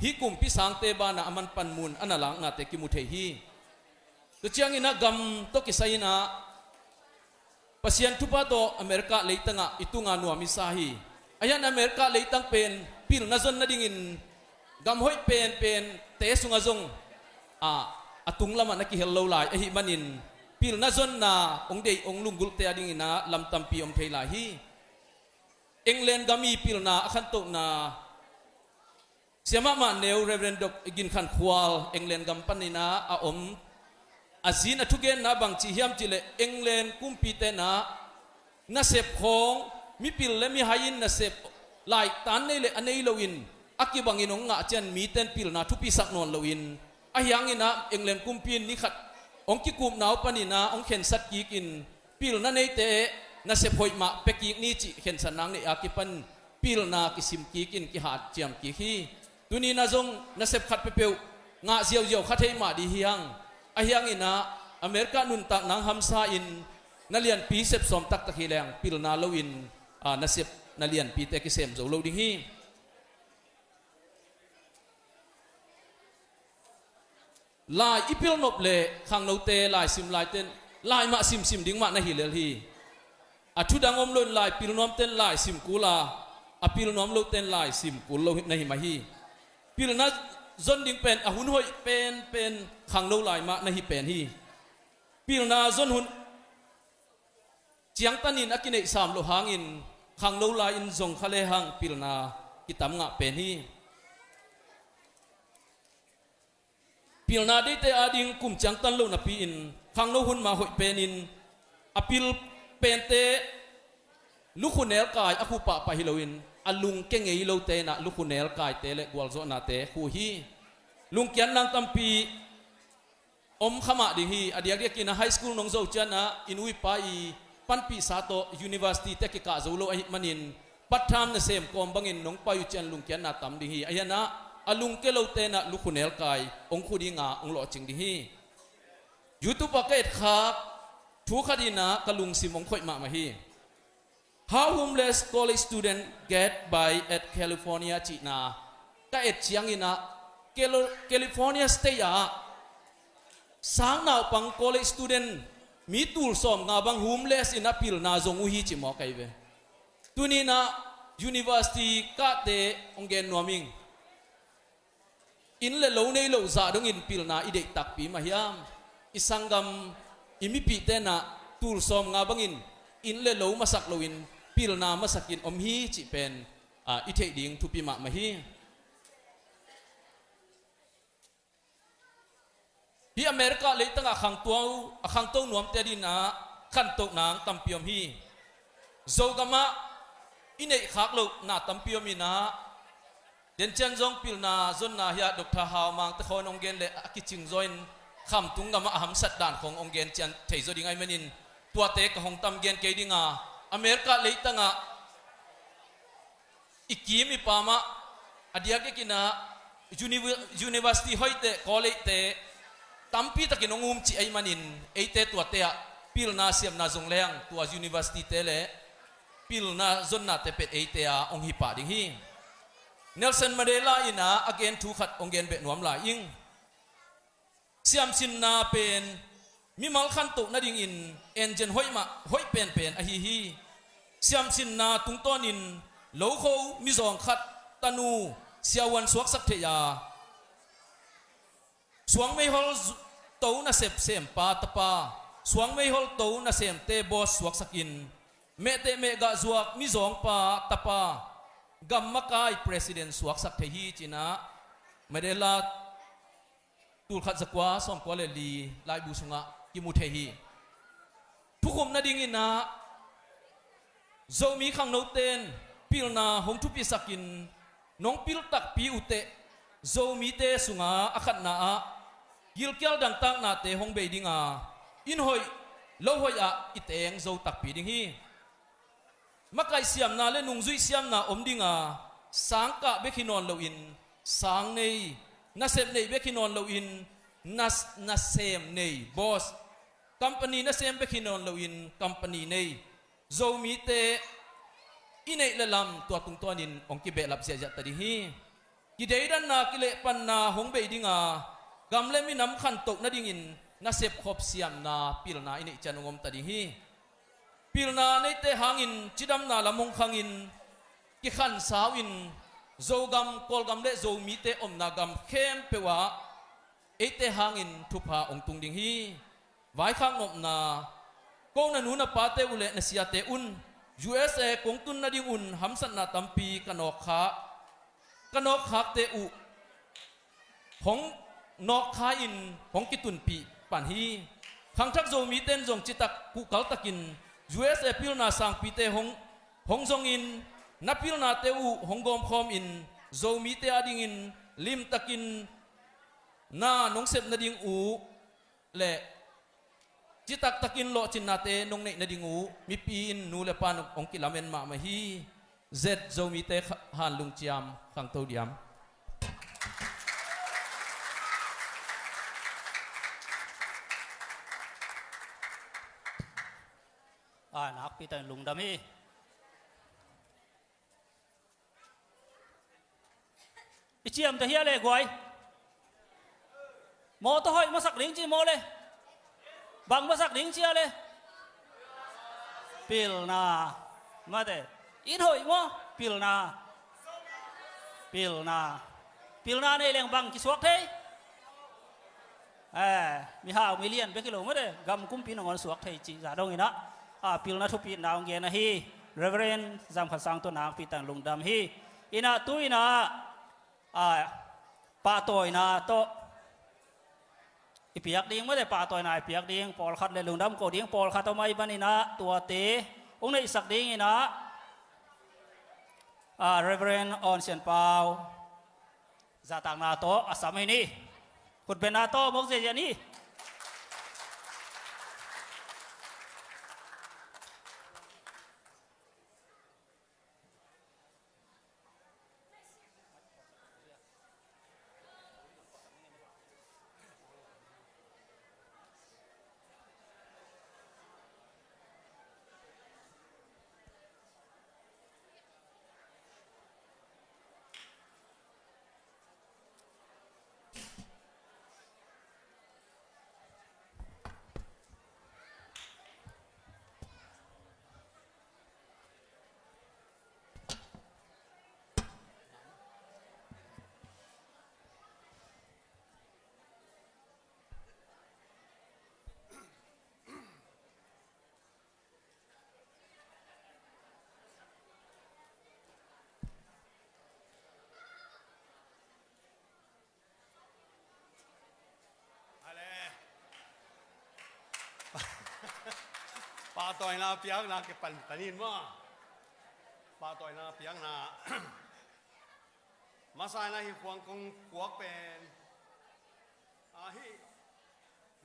ฮิกุมพิสังเตบานะอมันปันมุนอันนั้นหลังนาเตกิมุเทฮีตุเจียงอินะกัมตกิไซนะปัสยันทุปาโตอเมริกาเลตังะอิตุงานัวมิซาฮีอายันอเมริกาเลตังเป็นปิลนาซอนนาดิงินกัมหอยเป็นเตสุงอาจงอตุงลามันนักกิเฮลโลไลอหิบันินปิลนาซอนนาองเดยองลุงกุลเตอดิงินะลำตัมปีอมเทลาฮีเอ็งเลนกามีปิลนาอคันโตนาเสียมาเนวเรเวนดอกกินขันควาลเอ็งเลนกัมปันนินาอมอาซีนทุเกนนาบังจิฮิมจิเลเอ็งเลนกุมปีเตนะนาเซบของมิปิลและมิฮายินนาเซบไลตันเนเลอันเนยโลวินอากิบังอินองะเจนมีเตนปิลนาทุปิสักนอนโลวินอายังอินะเอ็งเลนกุมปีนนิขัดองกิกุมนาวปันนินาองเข็นสัตกิกินปิลนาเนเตนาเซบหอยมาเปกิกนี่จิเข็นสันนังเนอากิปันปิลนากิสิมกิกินกิหาดเจียมกิฮีตุนีนาจงนาเซบขัดเปเปียวงะเจียวขัดให้มาดีเฮียงอายังอินะอเมริกานุนตักนางฮัมซาอินนาเลียนปีเซบสมตักตะคีแรงปิลนาโลวินนาเซบนาเลียนปีเตกิเซมโจโลดิฮีลายอิพิลนบเลขังโนเตลายซิมลายเต้นลายมาซิมดิ้งมานาฮิเลลฮีทุดังอมลนลายปิลนอมเต้นลายซิมกูลาปิลนอมโลเต้นลายซิมกูโลนาฮิมาฮีปิลนาจนดิ้งเป็นหุ่นหอยเป็นขังโนลายมานาฮิเป็นฮีปิลนาจนหุ่นเจียงตันินอากินเอสามโลหางินขังโนลายอินจงคาเลหังปิลนากิตามงะเป็นฮีปิลนาได้แต่อาดิงกุมจังตันโลนาปีอินขังโนหุ่นมาหอยเป็นอินอปิลเป็นเตลูกคนเนลกายอคุปะปะฮิโลวินอลุงเก่งเอโลเตนะลูกคนเนลกายเตเลกวลโซนาเตคูฮีลุงเกียนนางตัมปีอมขมาดิฮีอดียกเรียกินะไฮสคูลนงโซจันนะอินุวิปายปันปีซาโตยูนิเวอร์ซิตี้เทคนิคาโซโลอหิมันินปัตทามเนเซมกอมบังอินนงปายุจันลุงเกียนนาตัมดิฮีอายนะอลุงเกโลเตนะลูกคนเนลกายองคูดิงาองโลจิงดิฮียูทูปปะเกตขาทุกคดีนะกลุงสิมงคอยมาฮี How homeless college student get by at California จีนาก็เอ็ดเชียงอินะCalifornia State สางนาวปัง college student มีตูลสอมงาบัง homeless อินะพิลนาจงอุฮีจิมอไกเวตัวนี้นะ university กะเตองเกนนัวมิงอินเลโลในโลซาดงอินปิลนาอิเดตักปีมาฮิยามอิสังกัมอิมิปีเตนะตูลซอมงาบังอินเลโลมาสักโลอินปิลนามาสักินอมฮีจิเป็นอิเทดิงทุปีมาฮีที่อเมริกาเลยตั้งขังตัวนวมเตดินาขันตกนางตัมพิอมฮีโจกามะอินเอขักโลนาตัมพิอมีนาเดนเชนจงพิลนาจนนาฮิยาดกทาฮาวมังตะคอนองเกนเลอากิจิงจอยนคำตุงกามะอหัมสัดดานขององเกนเจนเทยโจดิงไอเมนินตัวเตกของตัมเกนเกดิงาอเมริกาเลยตั้งอีกีมีปามะอดียกกินาuniversity ห้อยเตคอเลเตตัมปีตะกินองุมจีไอมันินไอเตตัวเตะพิลนาเสียมนาจงแรงตัว university เตเลพิลนาจนนาเตเป็ดไอเตะองฮิปาดิงฮีเนลสันมาเดลาอินาอเกนทูขัดองเกนเบนวมลายิงเสียมสินนาเป็นมีมัลขันตุนาดิงอินเอนเจนห้อยมาห้อยเป็นอฮีฮีเสียมสินนาตุงต้นินโลโคมิจองขัดตานูเสียวันสวกสักเทียสวงไม่ฮอลโตนาเสมปาตปาสวงไม่ฮอลโตนาเสมเตบอสสวกสักินเมเตเมกะจวกมิจองปาตปากัมมกายประธานสวกสักเทียจีน่าไม่ได้ลาตูลขัดสกวาสมกวาเลลีลายบุษงะกิมุเทียทุกคนนาดิ่งอินะโจมีขังโนเตนพิลนาหงทุปิสักินน้องพิลตักปีอุเตโจมีเตสุงาอคัดนากิลเกลดังตักนาเตหงเบดิงาอินหอยโลหอยอะอิเตงโจตักปีดิงฮีมักไอเสียมนาเลนุงจุยเสียมนาอมดิงาสังกะเบคินอนโลอินสังเนยนาเซมเนยเบคินอนโลอินนาเซมเนยบอสคัมปานีนาเซมเบคินอนโลอินคัมปานีเนยโจมีเตอินเอเลลัมตัวตุงตัวนินองกิเบลับเสียจัตติฮีกิเดดันนากิเลปันนาหงเบดิงากำเลมินำขันตกนาดิงินนาเซบขบเสียมนาปิลนาอินเอจันงมตัดิฮีปิลนาในเตหังอินจิดำนาละมงขังอินกิขันสาวินโจกัมกอลกัมเลโจมีเตอมนากัมเข้มเปวะเอเตหังอินทุพาองตุงดิงฮีไว้ข้างนบนาโกนันูนาปาเตอุเลนเสียเตอุนUSA กงตุนนาดิงอุนหัมสันนาตัมปีกันอกขาเตอุหงนอกขาอินหงกิตุนปีปันฮีขังทักโจมีเต้นจงจิตักกุกัลตะกิน USA พิลนาสังปีเตหงจงอินนับพิลนาเตอุหงกอมคอมอินโจมีเตอดิงอินลิมตะกินนาหนงเซบนาดิงอูและจิตักตะกินโลจินนาเตนงเนนดิงูมีปีนนูเลปานองกิลาเมนมาฮีเจ็ดโจมีเตฮันลุงจิามขังโตดิยามนักปีแต่ลุงดามีอิเชียมจะเฮียเลยกวยโมตัวหอยมาสักลิงจีโมเลยบังมาสักลิงเชียเลยปิลนามาเดอินหอยมั้งปิลนาในเรื่องบังกิสวกเทมี5 มิลเลียนเบกิโลมาเดกำกุ้มปีนองอนสวกเทจีจ่าดงอินะปิลนาทุปีนาวเงนะฮีเรเวเรนจำขัดสังตัวนางปีตังลุงดำฮีอินะตุยนะปาตอยนะโตอีเปียกดิ้งไม่ได้ป่าต่อยนายเปียกดิ้งปอลขัดเลยลุงดำโกดิ้งปอลขัดทำไมบ้านี่นะตัวเตะองค์ในสักดิ้งนี่นะเรเวเรนออนเซียนเปาจะต่างนาโตอาสามินีคุณเป็นนาโตมกเสียนี่ ปาต่อยนาเปียกนาเก็บปันตันินว่าปาต่อยนาเปียกนา มาใส่นาหิควงกงขวกเป็นฮิ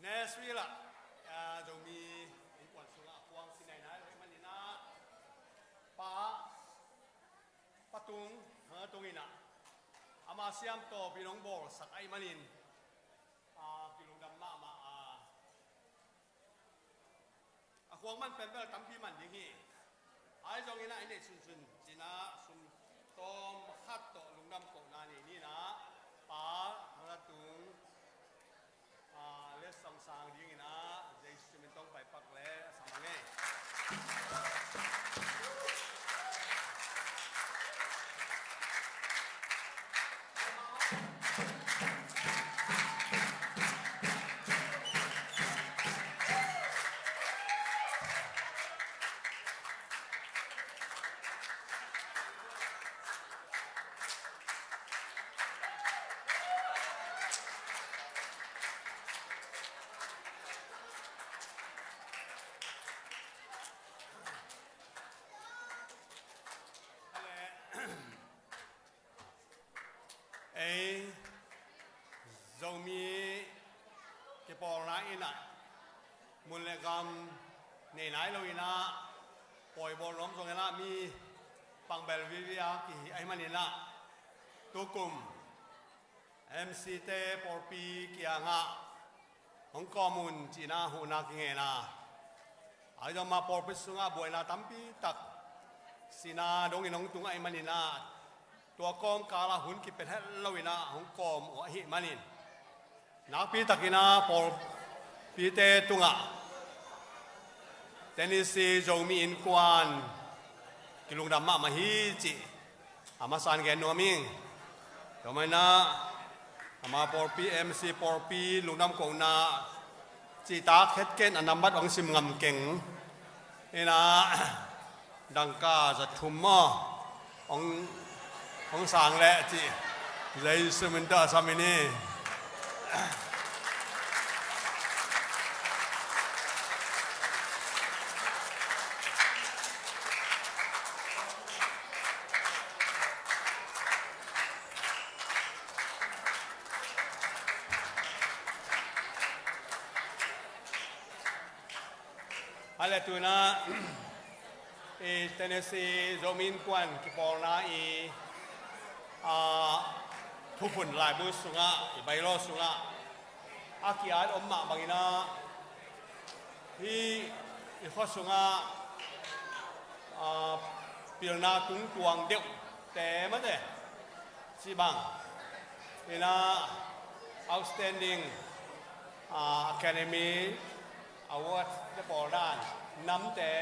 เนสวิละจะมีอีกวันสุราควงสิไหนนะมันนี่นะปาปะตุงตรงนี้นะอามาเสียมโตพี่น้องบอกสักไอ้มันนินกิโลดำมาควงมันเป็นแบบตั้มพี่มันอย่างนี้ไอ้ตรงนี้นะไอ้เนี่ยซุนจีน่าซุนต้มขัดโตลุงดำโกนานี่นะป้าทางละตุงเลสสังสางอย่างนี้นะใจสุดมันต้องไปปักเล่สมังเง เรามีเก็บปอร้ายนะมูลกรรมในไหนเราอีนะปล่อยบอลล้มตรงนี้นะมีปังเบลวิวิอากี่ไอ้มันนี่นะตุกุม MCT ปอปีเกียงะของข้อมูลจีน่าหูนักเงินนะไอ้เรามาปอปิสุงะบวยนะตั้มปีตักสินาดงอินงตุงไอ้มันนี่นะตัวกอมกาลาหุ่นกิเป็นเฮลวินะของกอมหัวหิมันนินนักปีตักินาปอปีเตตุงะเทนนิสโจมีอินกวนกิลุงดำมาฮีจิอามาสันแกนนัวมิงทำไมนะอามาปอปีเอ็มซีปอปีลุงดำกงนาจิตาเฮ็ดเกนอันนำบัดองซิมงำเก่งนี่นะดังกาจะทุ่มม้อของสางแหละจีเลยสมินตาสามินีอะไรตัวนะเทนเนสซีโจมินกวนกิปอลนาทุกคนหลายบุษสุงะใบโลสุงะอากิอาดอมมาบางอินะที่ข้อสุงะเปลี่ยนนาตุ้งตวงเดียวแต่ไม่ได้สิบังนี่นะ outstanding academy award จะปอด้านน้ำแต่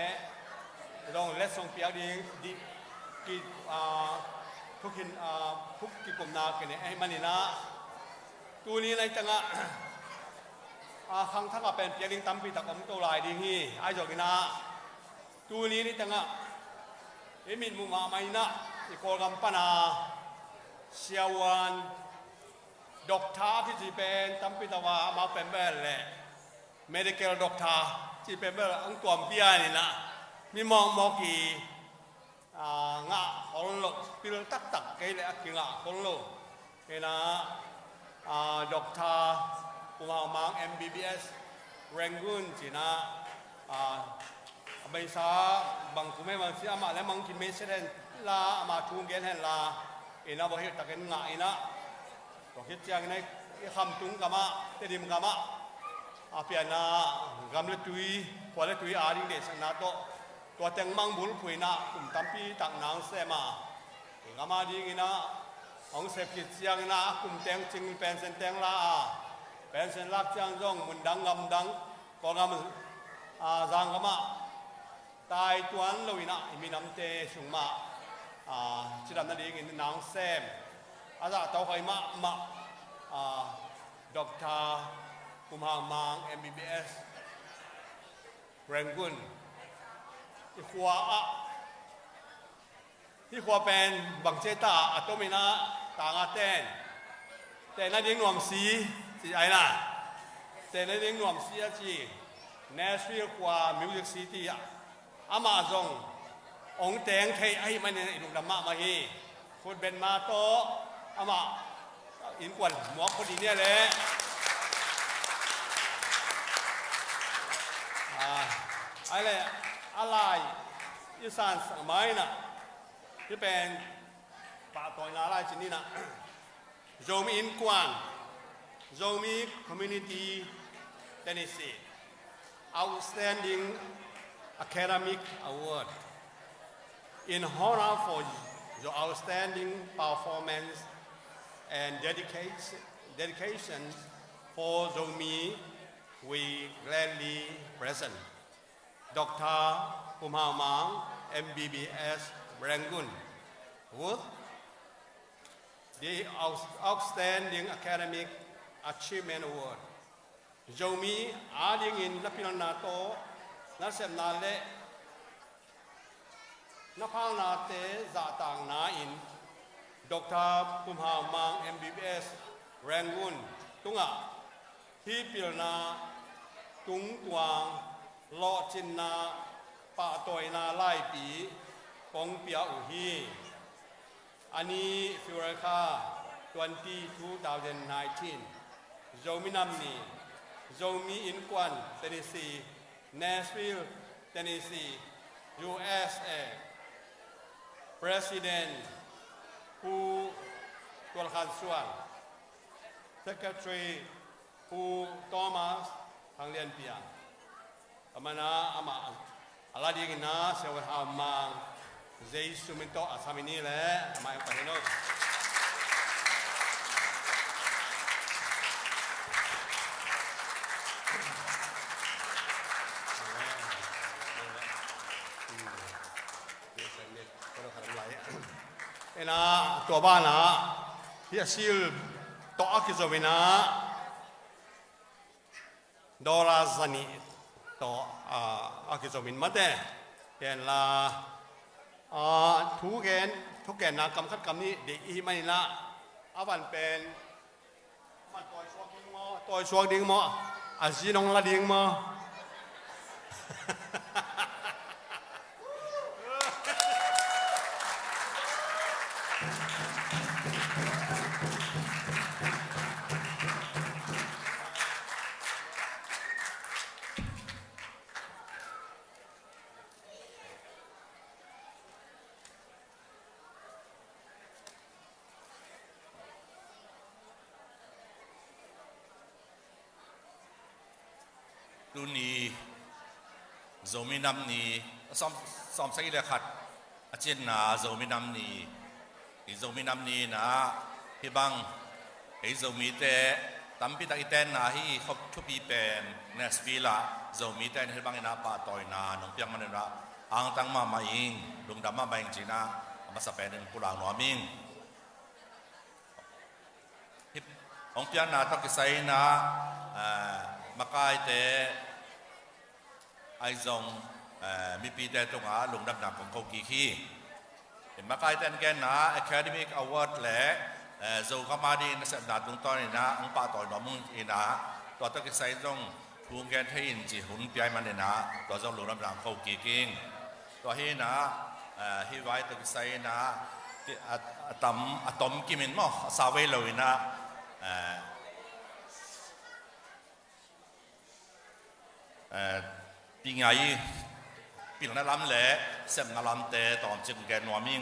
ลงเล็ดส่งเปียกดีกีทุกกิจกรรมนาเกเนี่ยไอ้มันนี่นะตัวนี้ในจังอะครั้งทั้งเป็นเปียกดิ้งตั้มปีตะกอมตัวลายดิ้งฮีไอ้จอกนะตัวนี้ในจังอะไอ้มินมุมาไม่นะอีกคนกำปนาเชียวันดอกท้าที่จีเป็นตั้มปีตะวามาเป็นแบบแหละ medical doctor ที่เป็นแบบอังกฤษเปียนี่นะมีมองกี่งะคนโลปีนตักเกลี่ยกี่งะคนโลเห็นนะด็อกเตอร์ผู้มามัง MBBS แรงกุนจีน่าใบซาบางคุไม่บางที่อามาและมังกินเมสเซนลามาทุ่งเกนเห็นลาเอ็นะบอกเหตุตะเกนงะเอ็นะบอกเหตุอย่างในคำตุ้งกามะเตดิมกามะเปียนากำลังตุยพอแล้วตุยอาริงเดชนาโตตัวเต็งมังบุญคุยนะกลุ่มตั้มปีตักนางเสมาเอกมาดีกินะของเสพติดเสียงนะกลุ่มเต็งจึงเป็นเส้นเต็งละเป็นเส้นลักจังจ้องมุนดังกำดังก็กำจังกำมาตายตัวนั้นเลยนะมีน้ำเตะชุงมาจิตดำนั่นเองนางเสมอาจารย์เต้าไข่มาด็อกเตอร์กุมารมัง MBBS แรงกุนที่ขวาเป็นบังเจตาอัตโมินาต่างอาเตนแต่นั่นยังหน่วมสีไอ้น่ะแต่นั่นยังหน่วมสีจี Nashville กว่า Music City อ่ะอามาจงองแตงเทไอ้มันเนี่ยลุงดำมาฮีคุณเบนมาโตอามาอินกวนหมวกพอดีเนี่ยเลยอะไรอะไรอีสานสมัยน่ะที่เป็นป่าตอยนาลายจินนี่นะโจมีอินกวนโจมี community Tennessee outstanding academic award in honor for your outstanding performance and dedication for Zomi we gladly present Dr. Kumhamang MBBS Rangoon with the outstanding academic achievement award Zomi adding in Lapinanato Nasem Nale Napang Nate Zatang Na in Dr. Kumhamang MBBS Rangoon Tunga Hipilna Tung Tuang Lo Chinna Pa Toina Lai Pi Pong Pia Uhi Ani Furaka 2019 Zomi Namni Zomi Inquan Tennessee Nashville Tennessee USA President Hu Tualkhan Suan Secretary Hu Thomas Thang Lian Piang Amana Ama Aladingina Sewa Hamang Zay Suminto Asamini Le Ama Yung Pahino na ตัวบ้านนะที่ซิลต่ออากิโซวินะดอลลาร์ซันีต่ออากิโซวินมาแต่เห็นละทุกแกนนะกำคัดกำนี้เด็กอีไม่ละอาวันเป็นมันต่อยช่วงดิ้งมอต่อยช่วงดิ้งมออาชีนองละดิ้งมอดูนี่โจมีนำนี่ซ้อมสักทีละขัดอาจารย์นะโจมีนำนี่ที่โจมีนำนี่นะพี่บังไอ้โจมีแต่ตั้มพิทักษ์เต้นนะที่เขาชุบปีเป็นเนสฟิล่าโจมีแต่ที่บังนะป่าต่อยนะน้องเพียงมันนะอ่างตั้งมาอิงลุงดำมาอิงจีนะมาสเปนกุหลาบหนอมิงองเพียงนะทักษิณนะมาใกล้แต่ไอซงมีปีแต่ตรงลงดับหนักของเขากี่ขี้มาใกล้แต่แกนะ Academic Award แหละโจเข้ามาดีในสัปดาห์ตรงตอนนี้นะองป้าต่อยหนอมึงอีนะตัวตักใส่ตรงทุงแกนที่อินจีหุ่นปีไอมันเนี่ยนะตัวจงลงดับหนักเขากี่กิ้งตัวเฮนะฮิไว้ตักใส่นะอะตอมกิมินมั้งสาวเวลเลยนะปีไงปีนั้นล้ำแหล่เส้นงาล้ำแต่ตอนจึงแกนัวมิง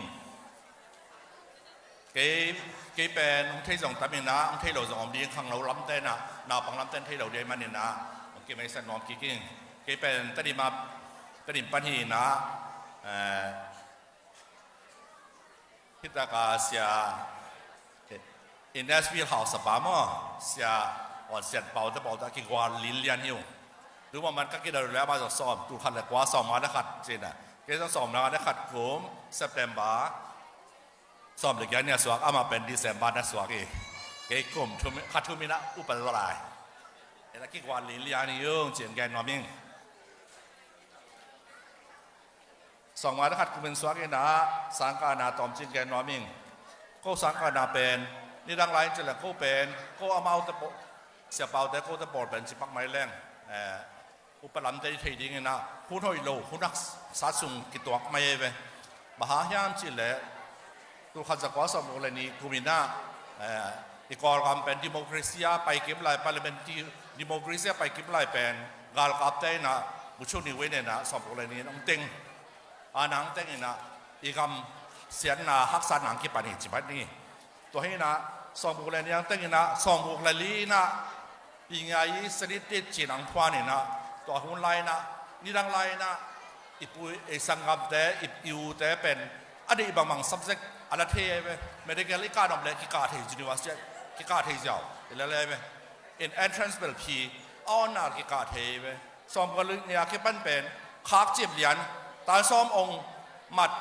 เก๋เป็นองค์เทศองค์ตามินะองค์เทศเราจะอมดีข้างเราล้ำแต่นะนาปังล้ำแต่เทศเราเดียมันเนี่ยนะเก๋ไม่เส้นนอมกี่กิ่งเก๋เป็นตดิมาตดิมปัญหีนะพิตากาเสียอินเดสวิลเฮาส์ปามอเสียวันเสียเป่าจะเป่าตะกี้กว่าลิ้นเลียนหิวหรือว่ามันก็คิดเราแล้วมาจะซ้อมตูขัดเลยกว่าซ้อมมาได้ขัดจริงนะเกี่ยวกับซ้อมนะได้ขัดผมเซปเทมเบอร์ซ้อมเด็กยันเนี่ยสวกเอามาเป็นเดือนเมษายนนะสวกอีกเกี่ยวกับทุ่มขัดทุ่มมินะอุปสรรคแต่กี่กว่าลิ้นเลียนนี่ยุ่งเจียงแกนนอมิงซ้อมมาได้ขัดกูเป็นสวกเองนะสังกัดนาตอมเจียงแกนนอมิงก็สังกัดนาเป็นนี่ดังไรจะแหละก็เป็นก็เอามาเอาตะโปเสียเป่าแต่ก็ตะโปเป็นสิปักไม้แรง อุปลัมใจเทดิ้งนะผู้น้อยโลผู้นักสัตว์สุงกิตัวไม่เว้มหาหิมจิเลตัวข้าจะก่อสมุเลยนี่กูมิน่าอีกอร์กัมเป็นดิโมคราซีไปเก็บลายพาร์ลิเมนต์ดิโมคราซีไปเก็บลายเป็นกาลกับเต้นะบุชุนิเวเนนะสมุเลยนี่น้องเต็งนังเต็งนะอีกำเสียนนะฮักษาหนังกิปันหิจิบัดนี่ตัวให้นะสมุเลยนี่ยังเต็งนะสมุเลยลีนะปีไงสนิทติดจีนังพวานี่นะตัวหุ่นไลนะนี่ดังไลนะอีปุยไอสังกัดแต่อีอยู่แต่เป็นอดีตบาง subject อะไรเทไปไม่ได้แค่ลิกาดอมเล็กกิกาเทจินิวัสด์กิกาเทเจ้าอะไรไป in entrance เบลพีอ้อนนากิกาเทไปซ้อมกันเลยเนี่ยคิดเป็นคักจีบเหรียญตาซ้อมองค์มัด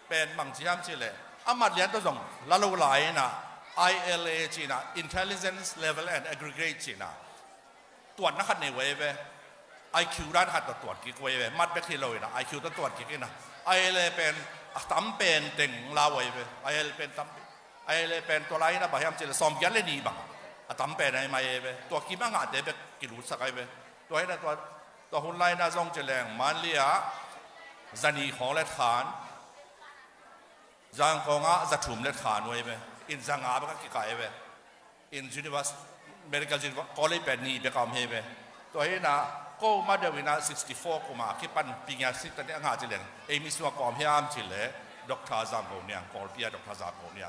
เป็นบางที่ห้ามจีเลยมัดเหรียญตัวส่งละลูไหลนะ ILA จีนะ intelligence level and aggregate จีนะตรวจนักขัดในเว้ยIQ ด้านขัดตรวจกี่เว้ยมัดไปที่เลยนะ IQ ตรวจกี่นะ ILA เป็นตั้มเป็นเต็งลาวเว้ยILA เป็นตั้มILA เป็นตัวไรนะบ่ายห้ามจีเลยซ้อมยันเลยดีบ้างตั้มเป็นไอ้ไม่เว้ยตัวกี่บ้างอาจจะเป็นกี่รู้สักไอ้เว้ยตัวให้นะตัวหุ่นไล่นะจงเจริญมันเลียจันีของเล็ดฐานจังของอ่ะจะถุ่มเล็ดฐานไว้เว้ยอินจังอาเป็นกี่ไก่เว้ยอินUniversity Medical College เป็นนี่เป็นคำเฮเว้ยตัวให้นะก็มาเดือนวินา64กูมาคิดปันปีงานสิตอนนี้งานเจริญมีส่วนความพยายามจิเลยดร.จามโพเนี่ยกอลเปียดร.จามโพเนี่ย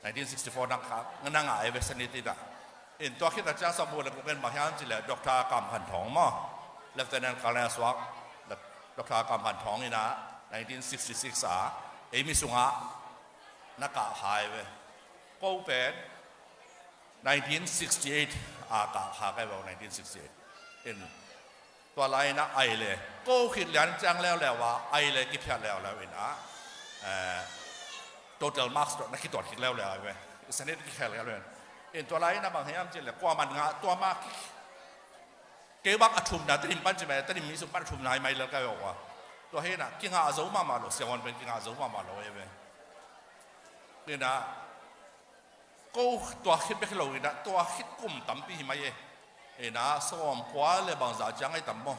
1964นะครับงั้นนางไอ้เวสนิติดะอินตัวคิดจะสมบูรณ์กูเป็นพยายามจิเลยดร.กำพันทองมั้งLieutenant Colonel Swak ดร.กำพันทองนี่นะ1966มีส่วนนักข่าวหายไปก็เป็น1968อากาศหายไปบอก1968เอ็นตัวไรนะไอเลยก็คิดเรียนจังแล้วว่าไอเลยกี่เพียแล้วเองนะtotal marks นักคิดตัวคิดแล้วไปสนิทกี่แค่แล้วเอ็นตัวไรนะบางทีมันจะเลยกว่ามันงาตัวมากเกี่ยวกับอัฐุมนะตริมปั้นใช่ไหมตริมมีสุปั้นอัฐุมนายไม่เลิกก็บอกว่าตัวเฮนะกินอาโซมาหรอเสียวันเป็นกินอาโซมาหรอเว้ยนี่นะก็ตัวคิดไปแค่เราเองนะตัวคิดกุ่มตั้มปีไม่เอ็นะซ้อมกว่าเลยบางจากจังไอ้ตั้มบ่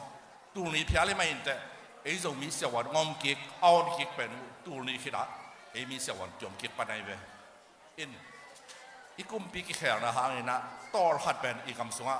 ตูนี้เพี้ยเลยไม่เห็นแต่ไอ้ส่งมีเสียวันงอมกิกเอากิกเป็นตูนี้คิดอะไอ้มีเสียวันจมกิกปนไหนเว้ยอินอีกุ่มปีกิแข็งนะฮะนี่นะต่อขัดเป็นอีกคำสงะ